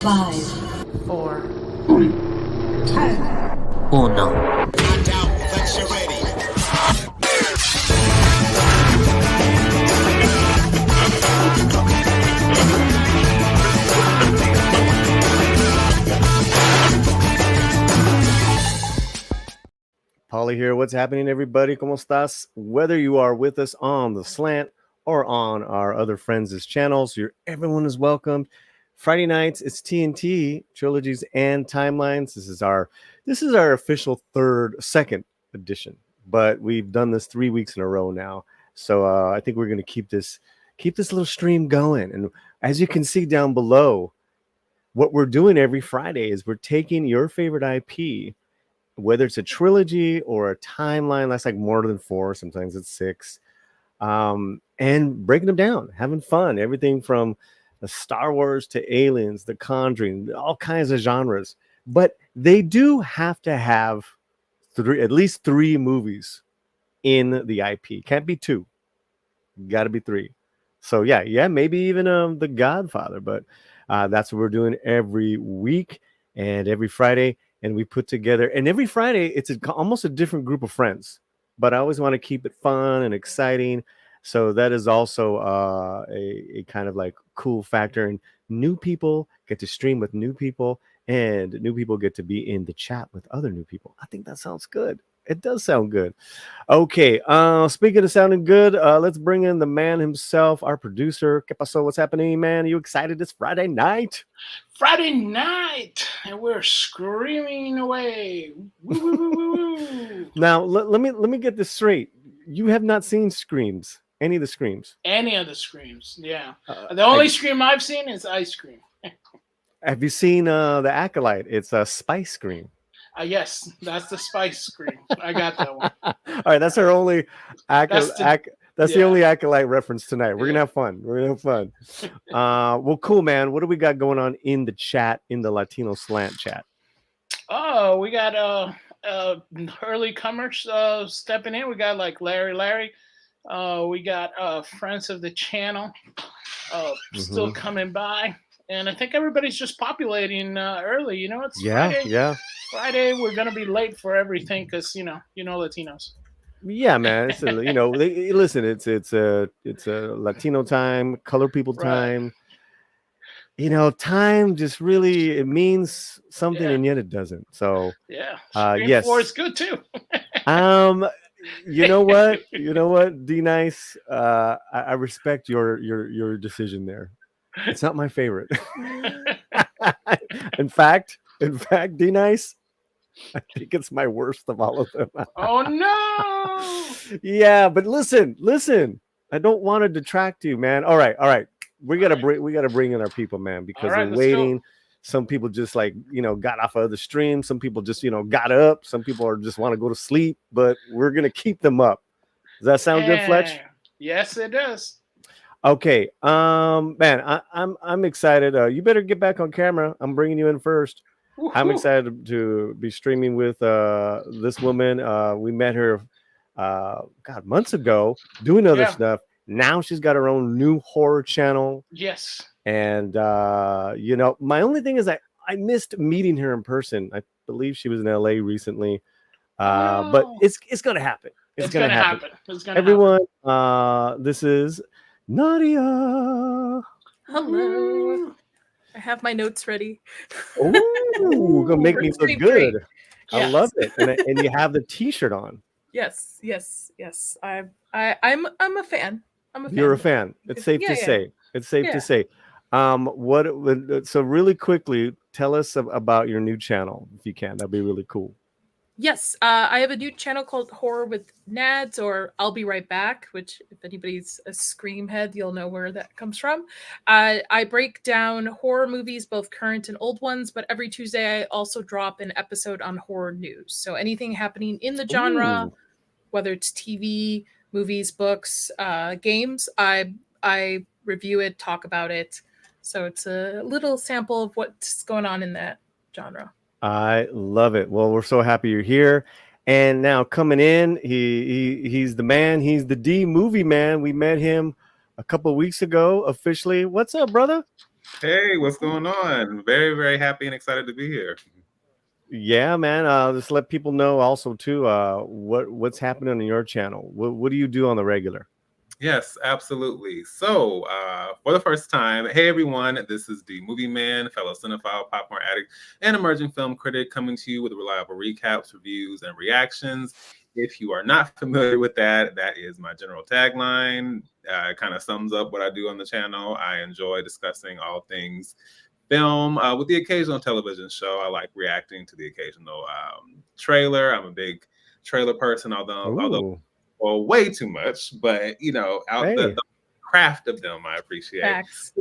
5, 4, 3, 2, 1. Paulie here. What's happening, everybody? ¿Cómo estás? Whether you are with us on the slant or on our other friends' channels, everyone is welcomed. Friday nights, it's T.N.T, Trilogies and Timelines. This is our official second edition, but we've done this 3 weeks in a row now. So I think we're going to keep this little stream going. And as you can see down below, what we're doing every Friday is we're taking your favorite IP, whether it's a trilogy or a timeline, that's like more than 4, sometimes it's 6, and breaking them down, having fun, everything from the Star Wars to Aliens, The Conjuring, all kinds of genres. But they do have to have at least 3 movies in the IP. Can't be 2. Got to be 3. So yeah, maybe even The Godfather. But that's what we're doing every week and every Friday. And we put together, and every Friday it's almost a different group of friends. But I always want to keep it fun and exciting. So that is also a kind of like cool factor. And new people get to stream with new people, and new people get to be in the chat with other new people. I think that sounds good. It does sound good. Okay, speaking of sounding good, let's bring in the man himself, our producer. ¿Qué pasó? What's happening, man? Are you excited this Friday night? Friday night, and we're screaming away. Woo, woo, woo, woo, woo. Now, let me get this straight. You have not seen Screams, any of the Screams? Any of the Screams, yeah. The only Scream I've seen is Ice Cream. Have you seen the Acolyte? It's a Spice Scream. Yes, that's the Spice Scream. I got that one. All right, that's our only That's the only Acolyte reference tonight. We're gonna have fun. Well, cool, man. What do we got going on in the chat, in the Latino Slant chat? Oh, we got early comers stepping in. We got like Larry. We got friends of the channel still coming by. And I think everybody's just populating early. You know, it's Friday. Yeah. Friday, we're gonna be late for everything because you know Latinos. Yeah, man. It's listen. It's a Latino time, color people time. Right. Time just really, it means something, and yet it doesn't. So yeah, yes, 4 is good too. You know what, D Nice. I respect your decision there. It's not my favorite. In fact, D Nice, I think it's my worst of all of them. Oh no! Yeah, but listen. I don't want to detract you, man. All right. We gotta bring in our people, man, because they're waiting. Go. Some people just got off of the stream. Some people just got up. Some people are just want to go to sleep. But we're gonna keep them up. Does that sound good, Fletch? Yes, it does. Okay, man, I'm excited. You better get back on camera. I'm bringing you in first. Woo-hoo. I'm excited to be streaming with this woman. We met her, months ago, doing other stuff. Now she's got her own new horror channel. Yes. And my only thing is I missed meeting her in person. I believe she was in LA recently, but it's gonna happen. It's gonna happen. Everyone, this is Nadia. Hello. I have my notes ready. Oh, gonna make me look good. Yes. I love it. And you have the T-shirt on. Yes. I'm a fan. You're a fan. It's safe to say. It's safe to say. So really quickly, tell us about your new channel if you can. That'd be really cool. Yes, I have a new channel called Horror with Nads, or I'll Be Right Back, which if anybody's a Scream head, you'll know where that comes from. I break down horror movies, both current and old ones, but every Tuesday I also drop an episode on horror news. So anything happening in the genre, whether it's TV, movies, books, games, I review it, talk about it. So it's a little sample of what's going on in that genre. I love it. Well, we're so happy you're here. And now coming in, he's the man. He's the D movie man. We met him a couple of weeks ago officially. What's up, brother? Hey, what's going on? Very, very happy and excited to be here. Yeah, man. Just let people know also too. What's happening on your channel? What do you do on the regular? Yes, absolutely. So, for the first time, hey everyone, this is the Movie Man, fellow cinephile, popcorn addict, and emerging film critic coming to you with reliable recaps, reviews, and reactions. If you are not familiar with that, that is my general tagline. It kind of sums up what I do on the channel. I enjoy discussing all things film with the occasional television show. I like reacting to the occasional trailer. I'm a big trailer person, although Ooh, well, way too much, but out hey. the craft of them I appreciate. Facts.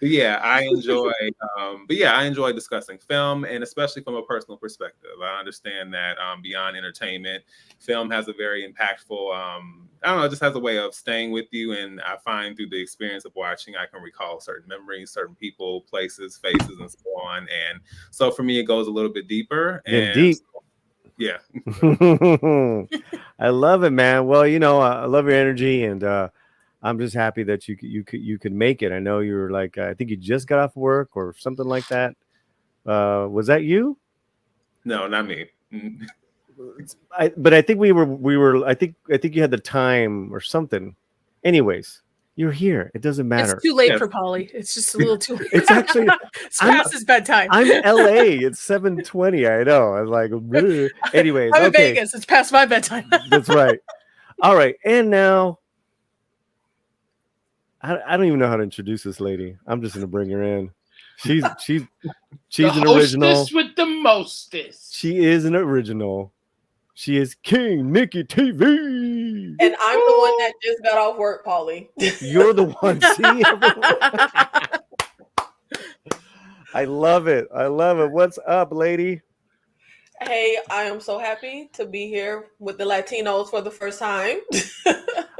But yeah, I enjoy I enjoy discussing film, and especially from a personal perspective. I understand that beyond entertainment, film has a very impactful I don't know, it just has a way of staying with you, and I find through the experience of watching I can recall certain memories, certain people, places, faces, and so on. And so for me it goes a little bit deeper, Getting and deep. yeah. I love it, man. Well, I love your energy, and I'm just happy that you could make it. I know you were like, I think you just got off work or something like that. Was that you? No, not me. But I think we were. I think you had the time or something. Anyways, you're here. It doesn't matter. It's too late Yes. for Polly. It's just a little too. It's actually it's past his bedtime. I'm LA. It's 7:20. I know. I'm like, "Bleh." Anyways, I'm in okay. Vegas. It's past my bedtime. That's right. All right, and now I don't even know how to introduce this lady. I'm just gonna bring her in. She's The an original. hostess with the mostest. She is an original. She is King Nikki TV. And I'm the one that just got off work, Polly. You're the one. See, I love it. I love it. What's up, lady? Hey, I am so happy to be here with the Latinos for the first time.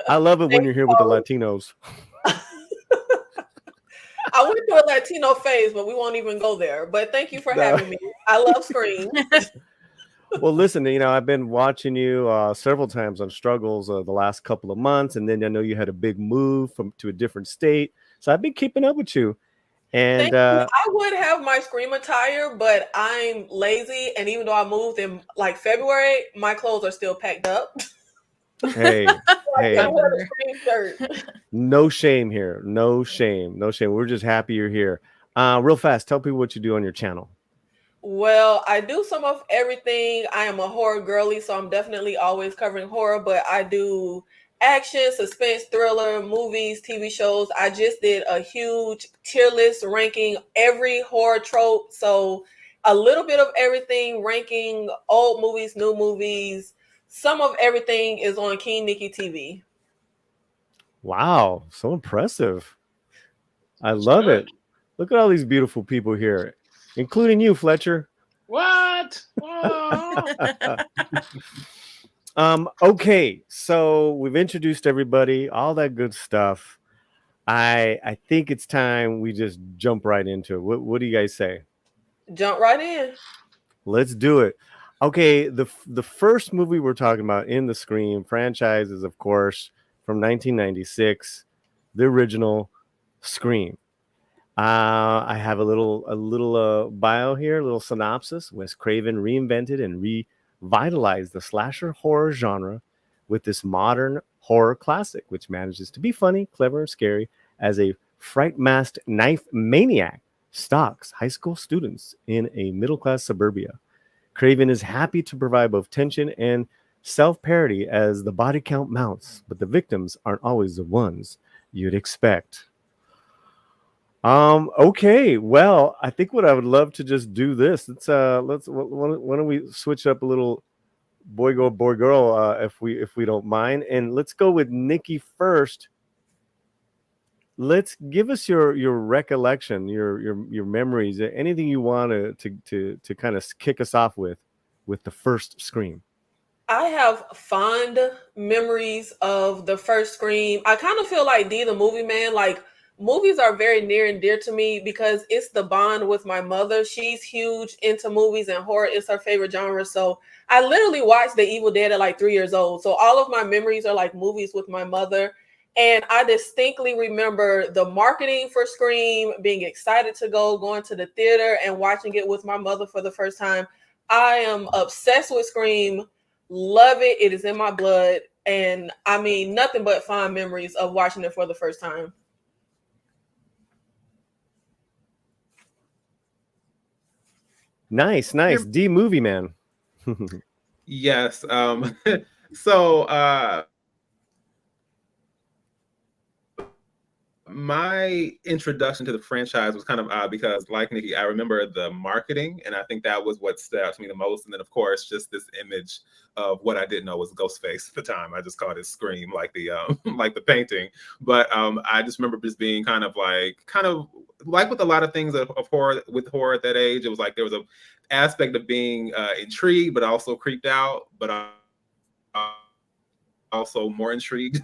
I love it when you're here with the Latinos. I went through a Latino phase, but we won't even go there. But thank you for having me. I love Scream. Well, listen, I've been watching you several times on Struggles the last couple of months, and then I know you had a big move to a different state, so I've been keeping up with you. And Thank you. I would have my Scream attire, but I'm lazy, and even though I moved in like February, my clothes are still packed up. hey, hey, I wear the Scream shirt. no shame here, no shame. We're just happy you're here. Real fast, tell people what you do on your channel. Well, I do some of everything. I am a horror girly, so I'm definitely always covering horror, but I do action, suspense, thriller, movies, TV shows. I just did a huge tier list ranking every horror trope. So a little bit of everything, ranking old movies, new movies. Some of everything is on King Nikki TV. Wow, so impressive. I love it. Look at all these beautiful people here, including you, Fletcher. What? Whoa. Okay, so we've introduced everybody, all that good stuff. I think it's time we just jump right into it. What do you guys say? Jump right in. Let's do it. Okay, the first movie we're talking about in the Scream franchise is, of course, from 1996, the original Scream. I have a little bio here, a little synopsis. Wes Craven reinvented and revitalized the slasher horror genre with this modern horror classic, which manages to be funny, clever, and scary as a fright-masked knife maniac stalks high school students in a middle-class suburbia. Craven is happy to provide both tension and self-parody as the body count mounts, but the victims aren't always the ones you'd expect. Okay, well, I think what I would love to just do this. Why don't we switch up a little boy girl if we don't mind, and let's go with Nikki first. Let's give us your recollection, your memories, anything you want to kind of kick us off with the first Scream. I have fond memories of the first Scream. I kind of feel like the movie man, like movies are very near and dear to me because it's the bond with my mother. She's huge into movies and horror is her favorite genre. So I literally watched The Evil Dead at like 3 years old. So all of my memories are like movies with my mother. And I distinctly remember the marketing for Scream, being excited to going to the theater and watching it with my mother for the first time. I am obsessed with Scream, love it. It is in my blood. And I mean, nothing but fond memories of watching it for the first time. Nice. D movie man. Yes. So my introduction to the franchise was kind of odd because, like Nikki, I remember the marketing, and I think that was what stood out to me the most. And then, of course, just this image of what I didn't know was Ghostface at the time. I just called it Scream, like the like the painting. But I just remember just being kind of like with a lot of things of horror, with horror at that age. It was like there was a aspect of being intrigued, but also creeped out, but also more intrigued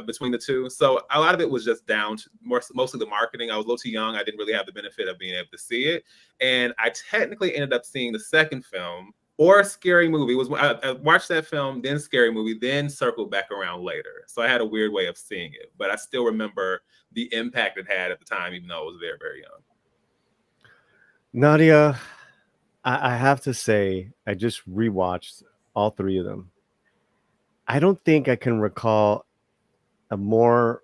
between the two. So a lot of it was just down to mostly the marketing. I was a little too young. I didn't really have the benefit of being able to see it. And I technically ended up seeing the second film, or Scary Movie. I watched that film, then Scary Movie, then circled back around later. So I had a weird way of seeing it. But I still remember the impact it had at the time, even though I was very, very young. Nadia, I have to say, I just rewatched all three of them. I don't think I can recall a more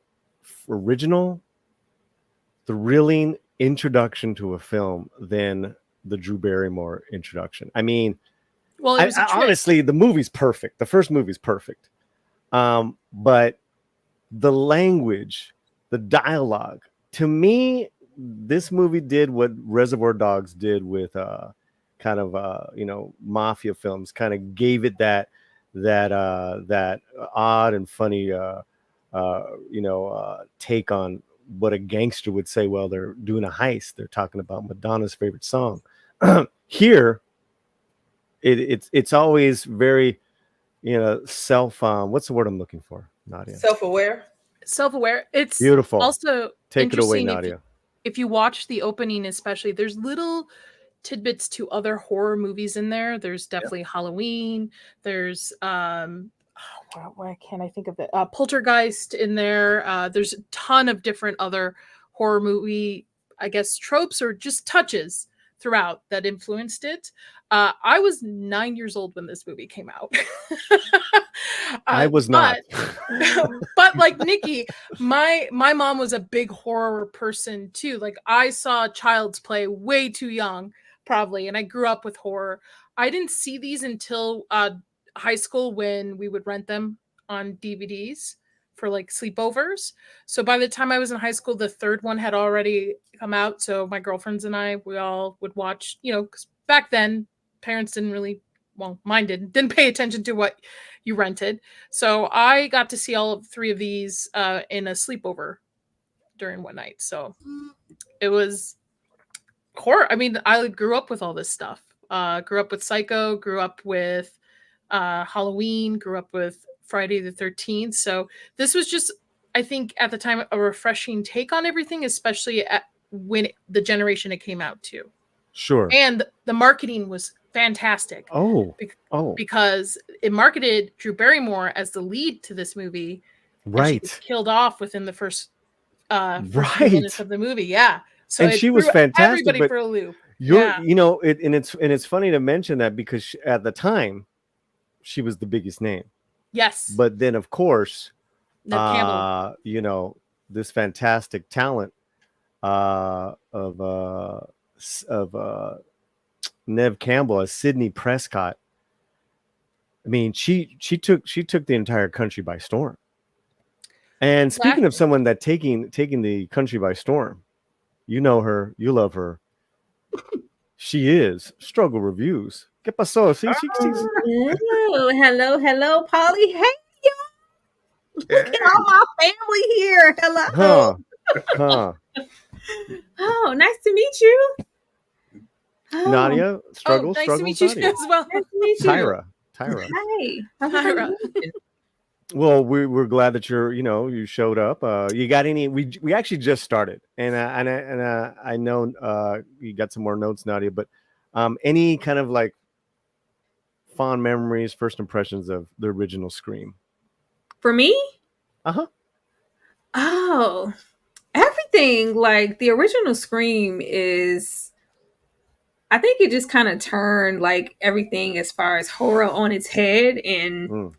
original, thrilling introduction to a film than the Drew Barrymore introduction. I mean, well, honestly, the movie's perfect. The first movie's perfect. But the language, the dialogue, to me, this movie did what Reservoir Dogs did with kind of mafia films, kind of gave it that odd and funny take on what a gangster would say while they're doing a heist. They're talking about Madonna's favorite song. Here it's always very self what's the word I'm looking for, Nadia? Self-aware. It's beautiful. Also take it away, Nadia. If you watch the opening, especially, there's little tidbits to other horror movies in there. There's definitely Halloween. There's why can't I think of it? Poltergeist in there. There's a ton of different other horror movie, I guess, tropes or just touches throughout that influenced it. I was 9 years old when this movie came out. I was not. But like Nikki, my mom was a big horror person too. Like I saw Child's Play way too young, probably, and I grew up with horror. I didn't see these until high school when we would rent them on DVDs for like sleepovers. So by the time I was in high school, the third one had already come out. So my girlfriends and I, we all would watch, because back then parents didn't really, mine didn't pay attention to what you rented. So I got to see all three of these in a sleepover during one night. So it was horror. I mean, I grew up with all this stuff. Grew up with Psycho, grew up with Halloween, grew up with Friday the 13th. So this was just, I think at the time, a refreshing take on everything, especially when the generation it came out to. Sure. And the marketing was fantastic. Because it marketed Drew Barrymore as the lead to this movie. Right. She was killed off within the first few minutes of the movie. Yeah. So and she was fantastic. Everybody for a loop. It's funny to mention that because at the time, she was the biggest name. Yes. But then, of course, Campbell. This fantastic talent of Neve Campbell as Sidney Prescott. I mean, she took the entire country by storm. And speaking of someone that taking the country by storm, you know her, you love her. She is Struggle Reviews. ¿Qué pasó? Hello, Polly. Hey, y'all. Look at all my family here. Hello. Oh, nice to meet you. Nadia, Struggles to meet you Nadia. as well. Nice to meet you. Tyra. Hey. Tyra. Well, we're glad that you showed up. You got any? We actually just started, and I know you got some more notes, Nadia. But any kind of like fond memories, first impressions of the original Scream? For me? Oh, everything like the original Scream is. I think it just kind of turned like everything as far as horror on its head and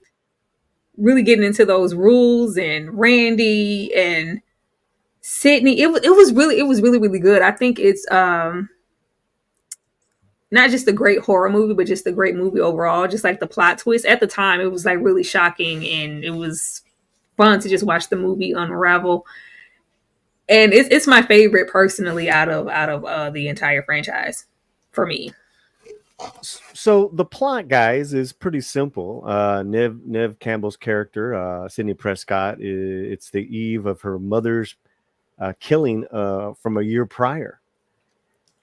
really getting into those rules and Randy and Sydney. It was really good. I think it's not just a great horror movie, but just a great movie overall. Just like the plot twist at the time, it was like really shocking and it was fun to just watch the movie unravel. And it's my favorite personally out of the entire franchise for me. So the plot, guys, is pretty simple. Nev Campbell's character, Sidney Prescott, it's the eve of her mother's killing from a year prior,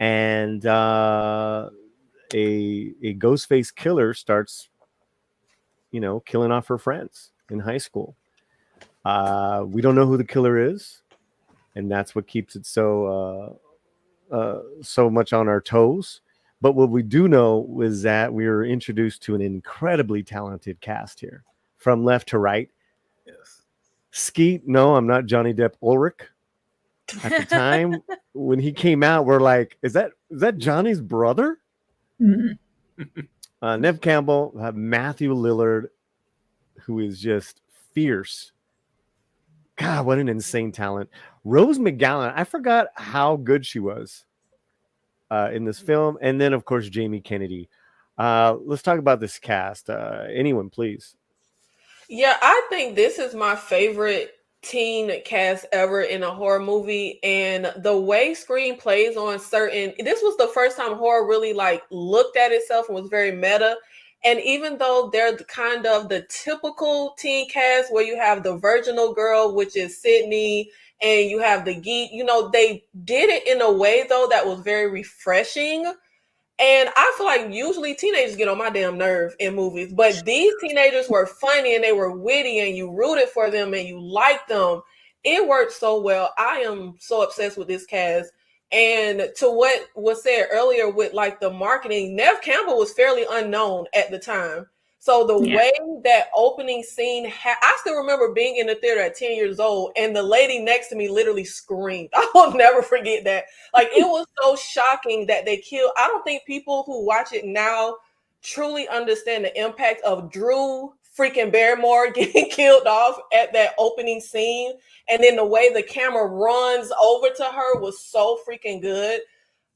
and a ghost-faced killer starts, killing off her friends in high school. We don't know who the killer is, and that's what keeps it so much on our toes. But what we do know is that we are introduced to an incredibly talented cast here, from left to right. Yes. Skeet, no, I'm not Johnny Depp Ulrich. At the time when he came out, we're like, is that Johnny's brother? Nev Campbell, Matthew Lillard, who is just fierce. God, what an insane talent. Rose McGowan, I forgot how good she was in this film. And then, of course, Jamie Kennedy. Let's talk about this cast. Anyone, please. Yeah, I think this is my favorite teen cast ever in a horror movie. And the way Scream plays on this was the first time horror really like looked at itself and was very meta. And even though they're kind of the typical teen cast where you have the virginal girl, which is Sydney, and you have the geek, they did it in a way though that was very refreshing. And I feel like usually teenagers get on my damn nerve in movies, but these teenagers were funny and they were witty and you rooted for them and you liked them. It worked so well. I am so obsessed with this cast. And to what was said earlier with like the marketing, Nev Campbell was fairly unknown at the time. So the way that opening scene, I still remember being in the theater at 10 years old and the lady next to me literally screamed. I will never forget that. Like, it was so shocking that they killed. I don't think people who watch it now truly understand the impact of Drew freaking Barrymore getting killed off at that opening scene. And then the way the camera runs over to her was so freaking good.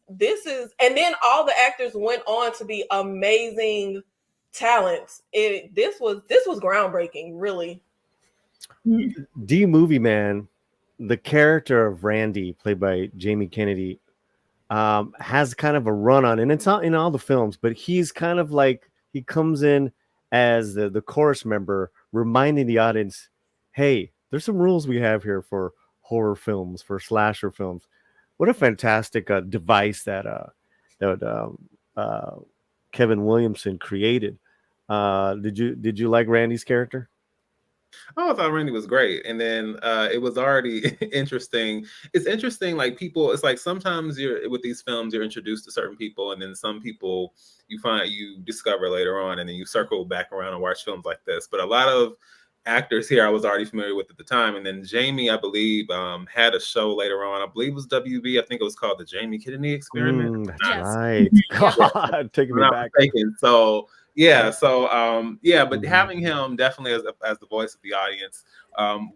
And then all the actors went on to be amazing talents. This was groundbreaking, really. D Movie Man, the character of Randy, played by Jamie Kennedy, has kind of a run on, and it's not in all the films, but he's kind of like, he comes in as the chorus member, reminding the audience, hey, there's some rules we have here for horror films, for slasher films. What a fantastic device that Kevin Williamson created. Did you like Randy's character? Oh, I thought Randy was great. And then it was already interesting. It's interesting, like people, it's like sometimes you're with these films, you're introduced to certain people, and then some people you discover later on, and then you circle back around and watch films like this. But a lot of actors here I was already familiar with at the time. And then Jamie, I believe, had a show later on. I believe it was WB. I think it was called the Jamie Kennedy Experiment. That's right. God, taking me back. So but having him definitely as the voice of the audience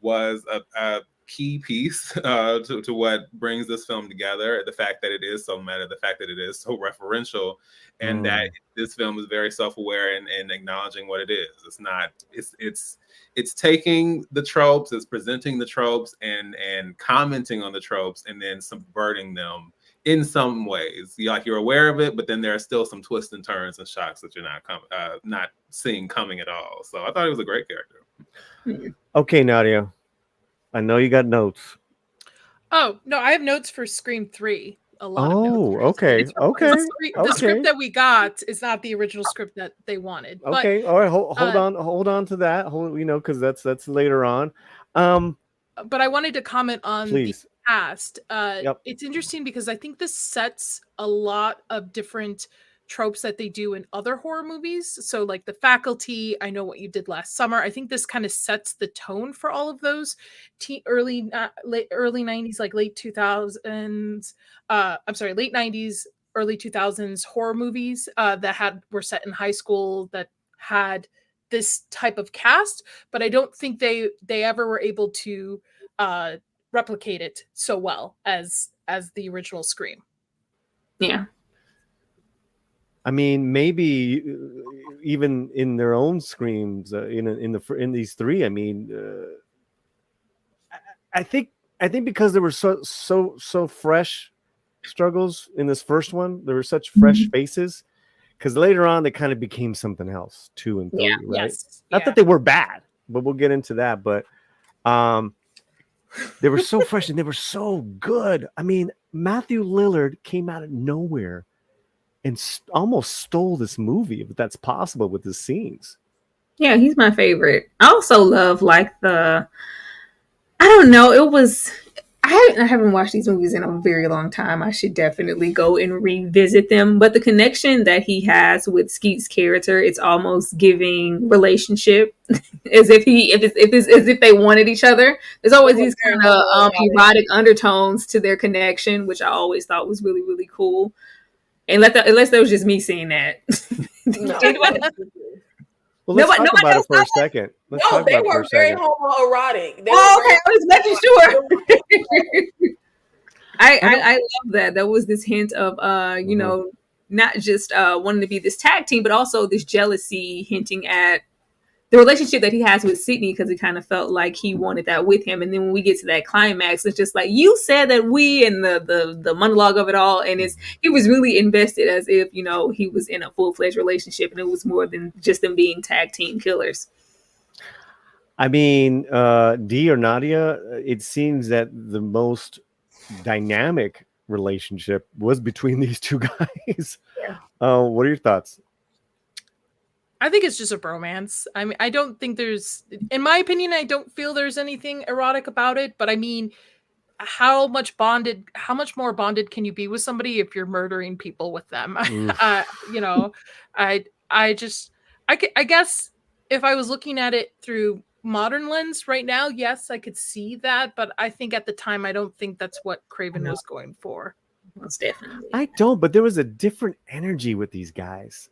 was a key piece to what brings this film together. The fact that it is so meta, the fact that it is so referential, and that this film is very self-aware and acknowledging what it is. It's not. It's taking the tropes, it's presenting the tropes, and commenting on the tropes, and then subverting them in some ways. You're aware of it, but then there are still some twists and turns and shocks that you're not seeing coming at all. So I thought it was a great character. Okay, Nadia, I know you got notes. Oh no, I have notes for Scream 3. A lot. Oh, of notes okay. The script that we got is not the original script that they wanted. Okay, all right. Hold on to that. Because that's later on. But I wanted to comment on the cast. Yep. It's interesting because I think this sets a lot of different tropes that they do in other horror movies. So like The Faculty, I Know What You Did Last Summer. I think this kind of sets the tone for all of those early 90s, like late 2000s. I'm sorry, late 90s, early 2000s horror movies that were set in high school that had this type of cast, but I don't think they ever were able to replicate it so well as the original Scream. Yeah. I mean, maybe even in their own Screams, in these three. I mean, I think because there were so fresh struggles in this first one, there were such fresh faces. Because later on, they kind of became something else, 2 and 3, right? Yes. Not that they were bad, but we'll get into that. But they were so fresh and they were so good. I mean, Matthew Lillard came out of nowhere and almost stole this movie, if that's possible, with his scenes. Yeah, he's my favorite. I also love like I don't know, it was I haven't watched these movies in a very long time. I should definitely go and revisit them. But the connection that he has with Skeet's character, it's almost giving relationship, as if they wanted each other. There's always these kind of erotic undertones to their connection, which I always thought was really, really cool. And unless that was just me seeing that. Well, let's talk about it for a second. They were very homoerotic. Okay, I was making sure. I love that. There was this hint of, you know, not just wanting to be this tag team, but also this jealousy hinting at the relationship that he has with Sydney, because it kind of felt like he wanted that with him. And then when we get to that climax, it's just like, you said that we, and the monologue of it all. And he was really invested as if, you know, he was in a full-fledged relationship and it was more than just them being tag team killers. I mean, Dee or Nadia, it seems that the most dynamic relationship was between these two guys. Yeah. What are your thoughts? I think it's just a bromance. I mean, I don't think there's, in my opinion, I don't feel there's anything erotic about it. But I mean, how much more bonded can you be with somebody if you're murdering people with them? You know, I guess if I was looking at it through modern lens right now, yes, I could see that. But I think at the time, I don't think that's what Craven was going for. Most definitely. I don't, but there was a different energy with these guys.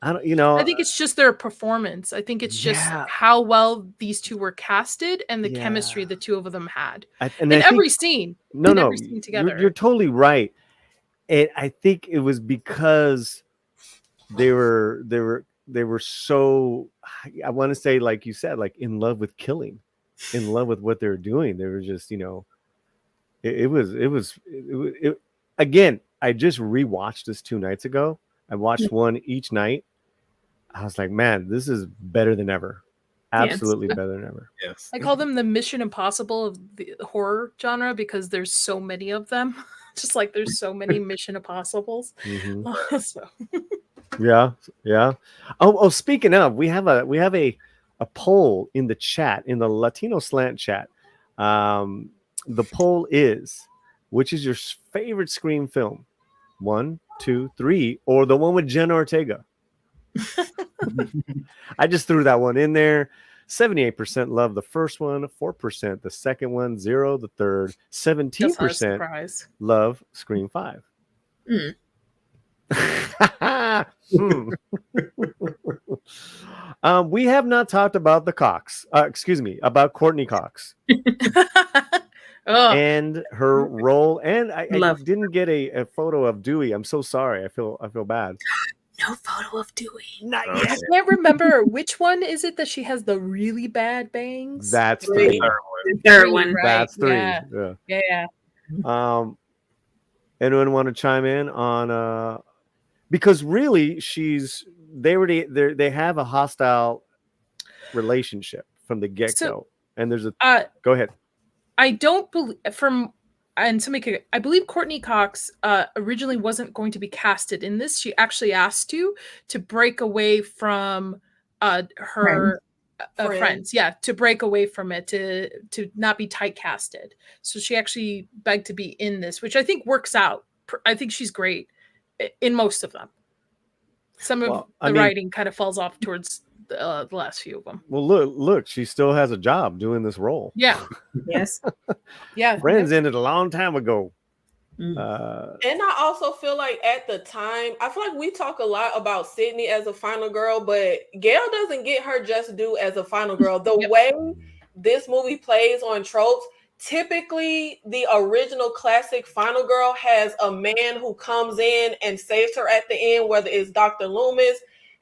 I don't, you know. I think it's just their performance. I think it's just how well these two were casted and the chemistry the two of them had in every scene. Every scene together. You're totally right. And I think it was because they were so, I want to say, like you said, like in love with killing, in love with what they were doing. They were just, you know, it was again. I just rewatched this 2 nights ago. I watched one each night. I was like, man, this is better than ever. Absolutely better than ever. Yes. I call them the Mission Impossible of the horror genre because there's so many of them. Just like there's so many Mission Impossibles. Yeah. Oh, speaking of, we have a poll in the chat, in the Latino Slant chat. The poll is, which is your favorite Scream film? 1, 2, 3, or the one with Jenna Ortega? I just threw that one in there. 78% love the first one, 4% the second one, 0% the third, 17% love Scream 5. We have not talked about the Cox. About Courtney Cox. And her role, and I didn't get a photo of Dewey. I'm so sorry. I feel bad. No photo of Dewey. Not yet. I can't remember which one is it that she has the really bad bangs. That's 3. The third one. Right. That's 3. Yeah. Anyone want to chime in on? Because really, they have a hostile relationship from the get-go, and there's a. Go ahead. I don't believe I believe Courtney Cox originally wasn't going to be casted in this. She actually asked to break away from her friends. Yeah, to break away from it, to not be typecasted. So she actually begged to be in this, which I think works out. I think she's great in most of them. Some of Well, the writing kind of falls off towards the last few of them. Well, look, she still has a job doing this role. Yeah. Yes. Yeah. Friends ended a long time ago. Mm. And I also feel like at the time, I feel like we talk a lot about Sydney as a final girl, but Gail doesn't get her just due as a final girl. The way this movie plays on tropes, typically the original classic final girl has a man who comes in and saves her at the end, whether it's Dr. Loomis.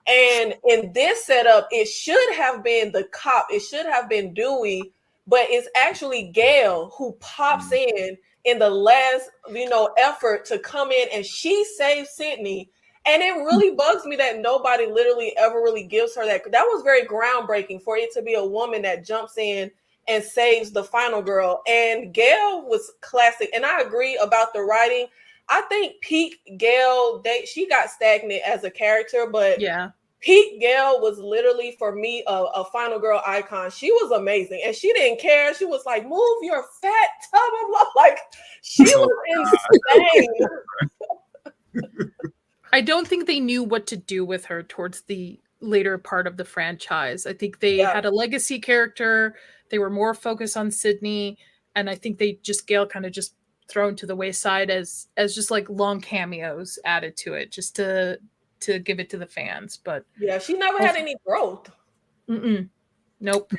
And in this setup, it should have been the cop, it should have been Dewey, but it's actually Gail who pops in the last, effort to come in, and she saves Sydney. And it really bugs me that nobody literally ever really gives her that. That was very groundbreaking for it to be a woman that jumps in and saves the final girl. And Gail was classic. And I agree about the writing. I think peak Gail, she got stagnant as a character, but yeah. Pete Gail was literally for me a final girl icon. She was amazing, and she didn't care. She was like, "Move your fat tub of love." Like she was insane. I don't think they knew what to do with her towards the later part of the franchise. I think they had a legacy character. They were more focused on Sydney, and I think they Gail kind of just thrown to the wayside as just like long cameos added to it, just to give it to the fans. But yeah, she never had any growth. Nope.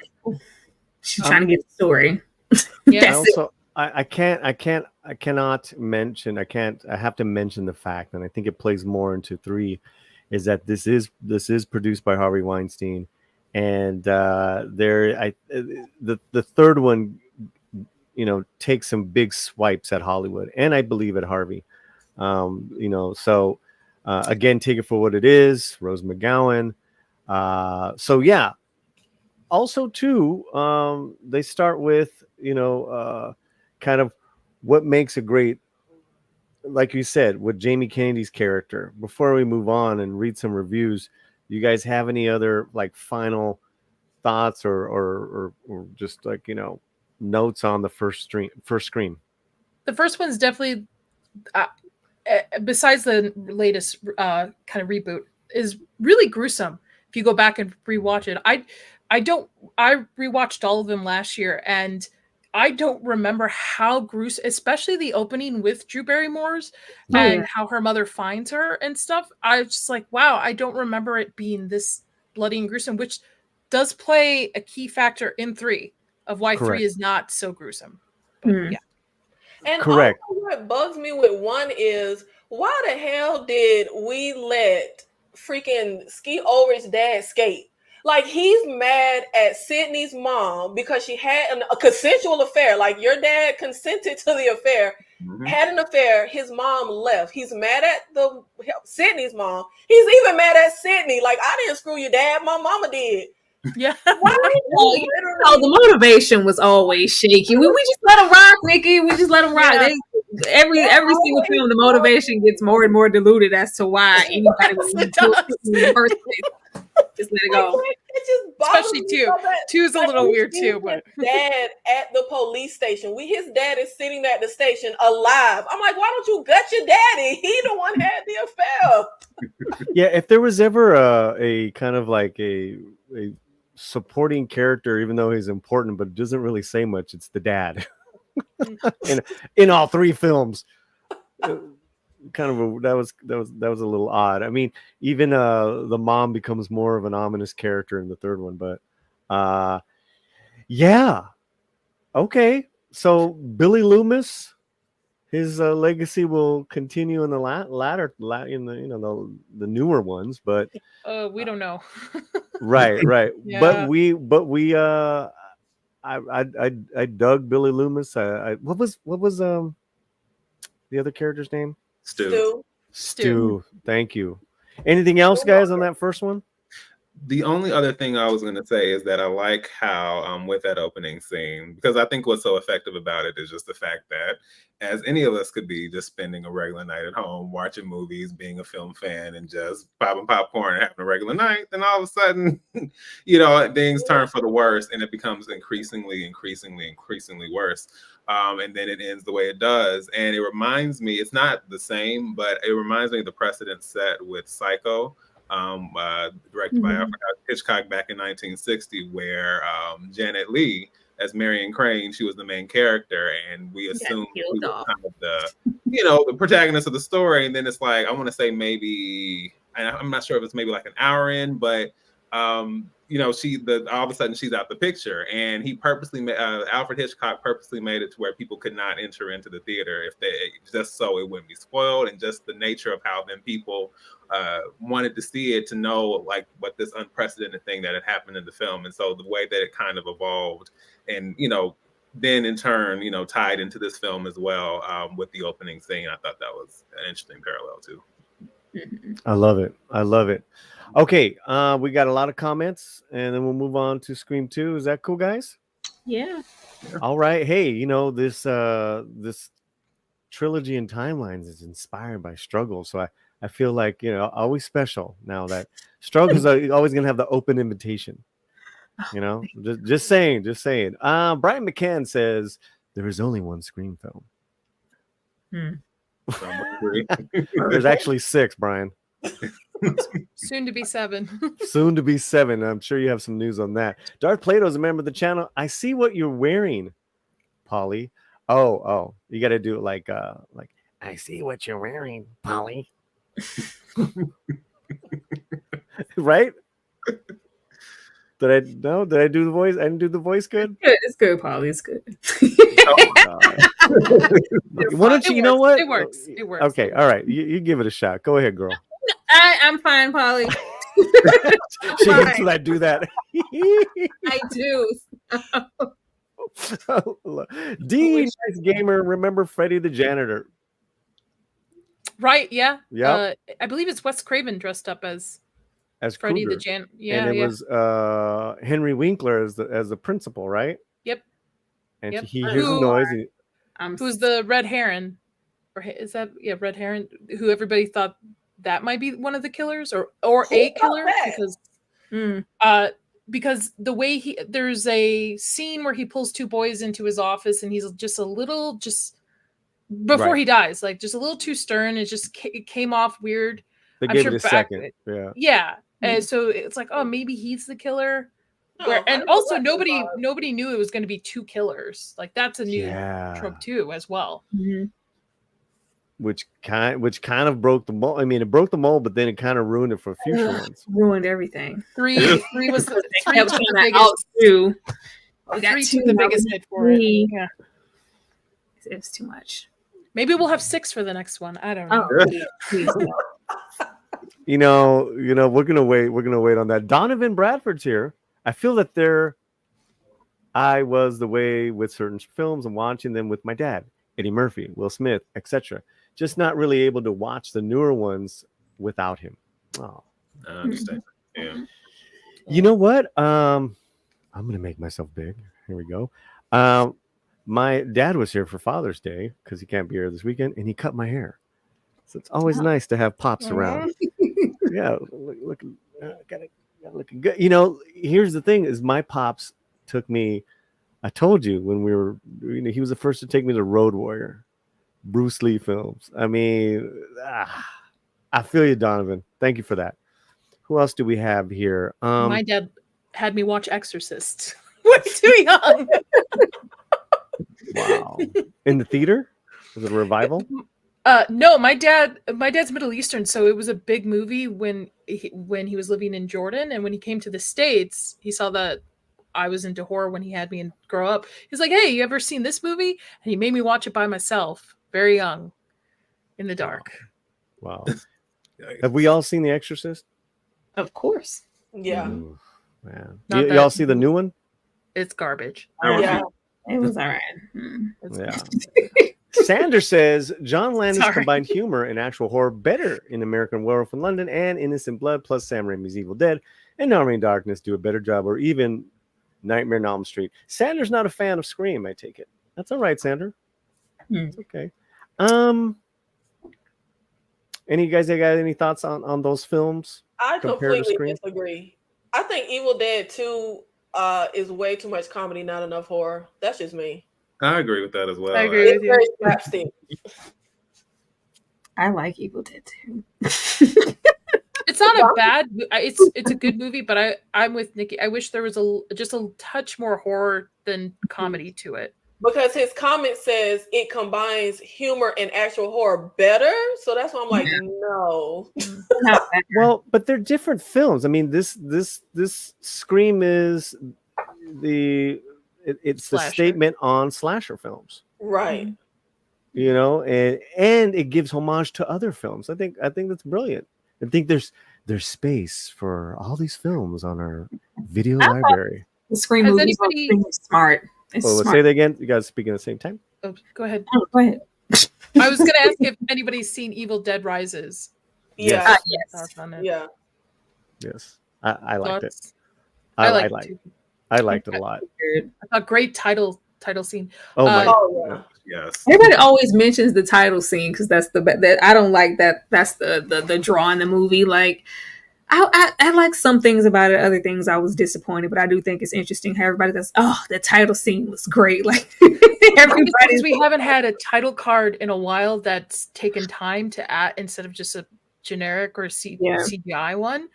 She's trying to get the story. Yeah. I cannot mention. I have to mention the fact, and I think it plays more into 3, is that this is produced by Harvey Weinstein, and the third one, takes some big swipes at Hollywood, and I believe at Harvey. So. Again, take it for what it is. Rose McGowan. So yeah. Also, too, they start with kind of what makes a great, like you said, with Jamie Kennedy's character. Before we move on and read some reviews, you guys have any other like final thoughts or just like notes on the first Scream? The first one's definitely. Besides the latest kind of reboot, is really gruesome. If you go back and rewatch it, I rewatched all of them last year, and I don't remember how gruesome, especially the opening with Drew Barrymore's and how her mother finds her and stuff. I was just like, wow, I don't remember it being this bloody and gruesome, which does play a key factor in 3 of why 3 is not so gruesome. But, yeah. And also what bugs me with 1 is, why the hell did we let freaking Skeet Ulrich's dad skate? Like, he's mad at Sydney's mom because she had a consensual affair. Like, your dad consented to the affair, had an affair. His mom left. He's mad at Sydney's mom. He's even mad at Sydney. Like, I didn't screw your dad. My mama did. Yeah. The motivation was always shaky. We just let them rock, Nikki. We just let them rock. Yeah. Every single film, the motivation gets more and more diluted as to why anybody would do it in the first place. Just let it go. It just especially 2. 2's a little weird too. But dad at the police station. His dad is sitting at the station alive. I'm like, why don't you gut your daddy? He the one had the affair. Yeah, if there was ever a kind of like a supporting character, even though he's important but doesn't really say much, it's the dad. in all 3 films. Kind of that was a little odd. I mean, even the mom becomes more of an ominous character in the 3rd one, but yeah. Okay, so Billy Loomis, his legacy will continue in the latter in the newer ones, but we don't know. right. Yeah. But we I dug Billy Loomis. What was the other character's name? Stu. Thank you. Anything else, guys, on that first one? The only other thing I was going to say is that I like how with that opening scene, because I think what's so effective about it is just the fact that, as any of us could be just spending a regular night at home, watching movies, being a film fan, and just popping popcorn and having a regular night, then all of a sudden, things turn for the worse, and it becomes increasingly worse. And then it ends the way it does. And it reminds me, it's not the same, but it reminds me of the precedent set with Psycho, directed by Alfred Hitchcock back in 1960, where Janet Leigh, as Marion Crane, she was the main character, and we assumed she was kind of the, the protagonist of the story. And then it's like, I want to say maybe, and I'm not sure if it's maybe like an hour in, but all of a sudden she's out the picture, and he purposely Alfred Hitchcock purposely made it to where people could not enter into the theater just so it wouldn't be spoiled, and just the nature of how then people wanted to see it, to know like what this unprecedented thing that had happened in the film. And so the way that it kind of evolved, and then in turn tied into this film as well, with the opening scene, I thought that was an interesting parallel too. I love it. Okay, we got a lot of comments, and then we'll move on to Scream 2. Is that cool, guys? Yeah. All right. Hey, this trilogy and timelines is inspired by struggle, so I feel like always special now that struggles are always gonna have the open invitation. Just saying. Brian McCann says there is only one Scream film. There's actually 6, Brian. Soon to be 7. Soon to be 7. I'm sure you have some news on that. Darth Plato's a member of the channel. I see what you're wearing, Polly. Oh, you got to do it like I see what you're wearing, Polly. Right? Did I do the voice? I didn't do the voice good? It's good, Polly. It's good. Why don't you? You know what? It works. Okay, all right. You give it a shot. Go ahead, girl. I'm fine, Polly. She gets to do that. I do. D nice gamer. Remember Freddy the janitor? Right. Yeah. Yeah. I believe it's Wes Craven dressed up as Freddy Cougar. the janitor. Yeah. And it was Henry Winkler as the principal, right? Yep. And he hears the noise. Who's the red heron? Or is that red heron? Who everybody thought that might be one of the killers, or a killer, because the way there's a scene where he pulls 2 boys into his office, and he's just a little before he dies, like just a little too stern. It came off weird. They gave it a second. Yeah. And so it's like, oh, maybe he's the killer. And also nobody knew it was going to be 2 killers. Like that's a new trope too, as well. Mm-hmm. Which kind of broke the mold. I mean, it broke the mold, but then it kind of ruined it for future ones. Ruined everything. 3 was the biggest. We got 3 took the biggest hit for it. Yeah, it's too much. Maybe we'll have 6 for the next one. I don't know. Please. We're gonna wait on that. Donovan Bradford's here. I feel that I was the way with certain films and watching them with my dad, Eddie Murphy, Will Smith, etc. Just not really able to watch the newer ones without him. Oh, I understand. Yeah. You know what? I'm gonna make myself big. Here we go. My dad was here for Father's Day because he can't be here this weekend, and he cut my hair. So it's always nice to have pops around. Yeah, gotta looking good. Here's the thing: is my pops took me. I told you when we were, he was the first to take me to Road Warrior, Bruce Lee films. I mean, I feel you, Donovan. Thank you for that. Who else do we have here? My dad had me watch Exorcist. Way too young. Wow. In the theater? Was it a revival? No, my dad's Middle Eastern, so it was a big movie when he was living in Jordan, and when he came to the States, he saw that I was into horror when he had me grow up. He's like, "Hey, you ever seen this movie?" And he made me watch it by myself, very young, in the dark. Wow. Have we all seen The Exorcist? Of course. Yeah. Ooh, man. Y'all see the new one? It's garbage. Yeah. It was all right. Yeah. Sanders says John Landis combined humor and actual horror better in American Werewolf in London and Innocent Blood, plus Sam Raimi's Evil Dead and Army in Darkness do a better job, or even Nightmare on Elm Street. Sanders not a fan of Scream, I take it. That's all right, Sander. It's okay. Any guys that got any thoughts on those films? I completely disagree. I think Evil Dead 2 is way too much comedy, not enough horror. That's just me. I agree with that as well. I agree with you. Very slapstick. I like Evil Dead too. It's not a bad. It's a good movie, but I'm with Nikki. I wish there was just a touch more horror than comedy to it. Because his comment says it combines humor and actual horror better, so that's why I'm like, no. Well, but they're different films. I mean, this Scream is it's the statement on slasher films, right? You know, and it gives homage to other films. I think that's brilliant. I think there's space for all these films on our video library. The Scream movie is smart. Well, let's say that again. You guys speaking at the same time. Oh, go ahead. Go ahead. I was going to ask if anybody's seen Evil Dead Rises. Yeah. Yes. Yeah. Yes. I liked it. I liked it. I liked it a lot. I thought great title scene. Oh my God. Yes. Everybody always mentions the title scene because that's that I don't like that. That's the draw in the movie. Like I like some things about it, other things I was disappointed, but I do think it's interesting how everybody goes, "Oh, the title scene was great!" Like because we haven't had a title card in a while that's taken time to add instead of just a generic or CGI one.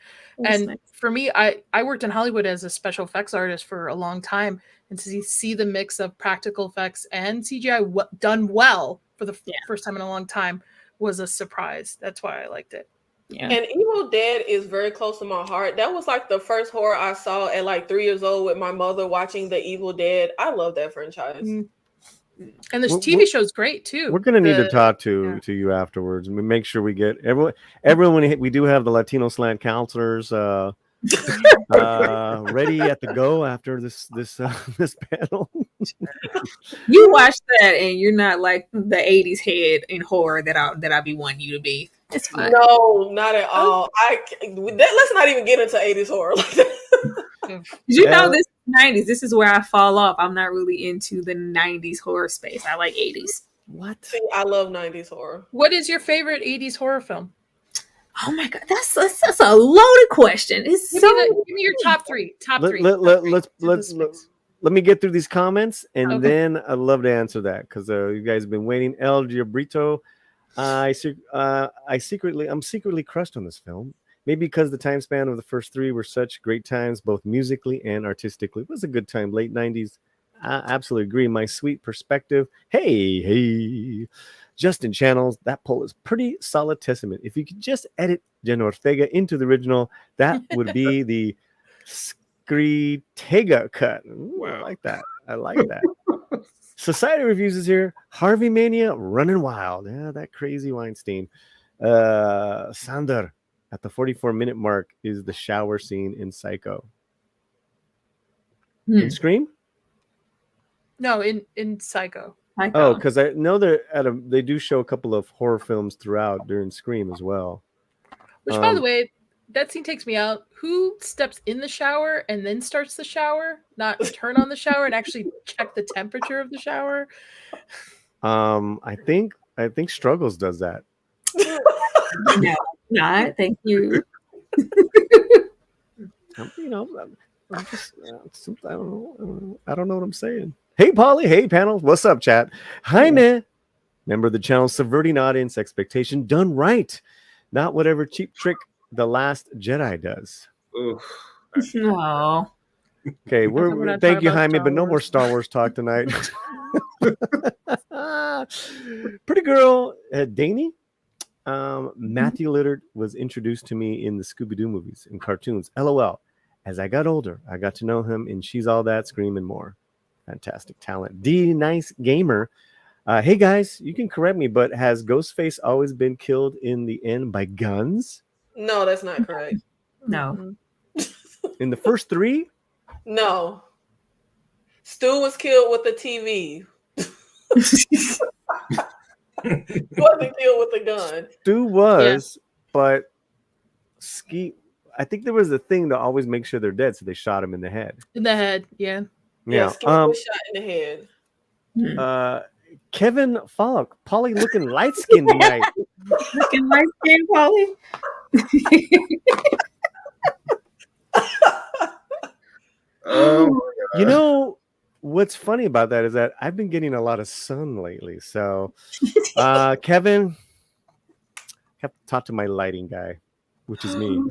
And nice. For me, I worked in Hollywood as a special effects artist for a long time, and to see the mix of practical effects and CGI done well for the first time in a long time was a surprise. That's why I liked it. Yeah. And Evil Dead is very close to my heart. That was like the first horror I saw at like 3 years old with my mother watching The Evil Dead. I love that franchise. And this TV show's great too. We're gonna need to talk to you afterwards, and we make sure we get everyone. We do have the Latino Slant counselors ready at the go after this panel. You watch that, and you're not like the '80s head in horror that I be wanting you to be. It's fine. No, not at all. Let's not even get into 80s horror. You know, this 90s. This is where I fall off. I'm not really into the 90s horror space. I like 80s. What? See, I love 90s horror. What is your favorite 80s horror film? Oh my god, that's a loaded question. Give me your top three. Let me get through these comments, and then I'd love to answer that because you guys have been waiting. El Giabrito, I'm secretly crushed on this film. Maybe because the time span of the first three were such great times, both musically and artistically. It was a good time, late 90s. I absolutely agree. My sweet perspective. Hey. Justin Channels, that poll is pretty solid testament. If you could just edit Jen Ortega into the original, that would be the Scritega cut. Ooh, wow. I like that. Society Reviews is here. Harvey Mania running wild. Yeah, that crazy Weinstein. Sander. At the 44-minute mark is the shower scene in Psycho. In Scream? No, in Psycho. Oh, because I know they do show a couple of horror films throughout during Scream as well. Which, by the way, that scene takes me out. Who steps in the shower and then starts the shower? Not turn on the shower and actually check the temperature of the shower? I think Struggles does that. No. Not, thank you. I'm just, I don't know what I'm saying. Hey, Polly. Hey, panel. What's up, chat? Hi, man. Member of the channel, subverting audience expectation done right. Not whatever cheap trick The Last Jedi does. No. Okay, thank you, Jaime, but no more Star Wars talk tonight. Pretty girl, Danny. Matthew Lillard was introduced to me in the Scooby-Doo movies and cartoons. LOL. As I got older, I got to know him in She's All That, Scream, and more. Fantastic talent. D Nice Gamer. Hey guys, you can correct me, but has Ghostface always been killed in the end by guns? No, that's not correct. No. In the first three? No. Stu was killed with the TV. He wasn't killed with a gun. Stu was, but I think there was a thing to always make sure they're dead, so they shot him in the head. In the head, yeah. Yeah, Skeet was shot in the head. Kevin Follock, Polly looking light skinned tonight. Looking light skinned, Polly. You know what's funny about that is that I've been getting a lot of sun lately. So, Kevin, I have to talk to my lighting guy. which is me.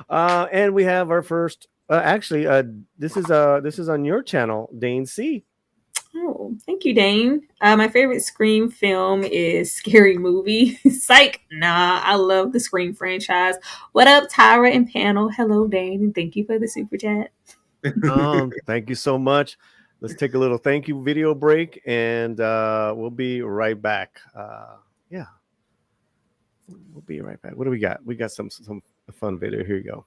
And we have our first. This is on your channel, Dane C. Oh, thank you, Dane. My favorite Scream film is Scary Movie. Psych. Nah, I love the Scream franchise. What up, Tyra and panel? Hello, Dane, and thank you for the super chat. Thank you so much. Let's take a little thank you video break, and we'll be right back. Yeah, we'll be right back. What do we got? We got some fun video. Here you go.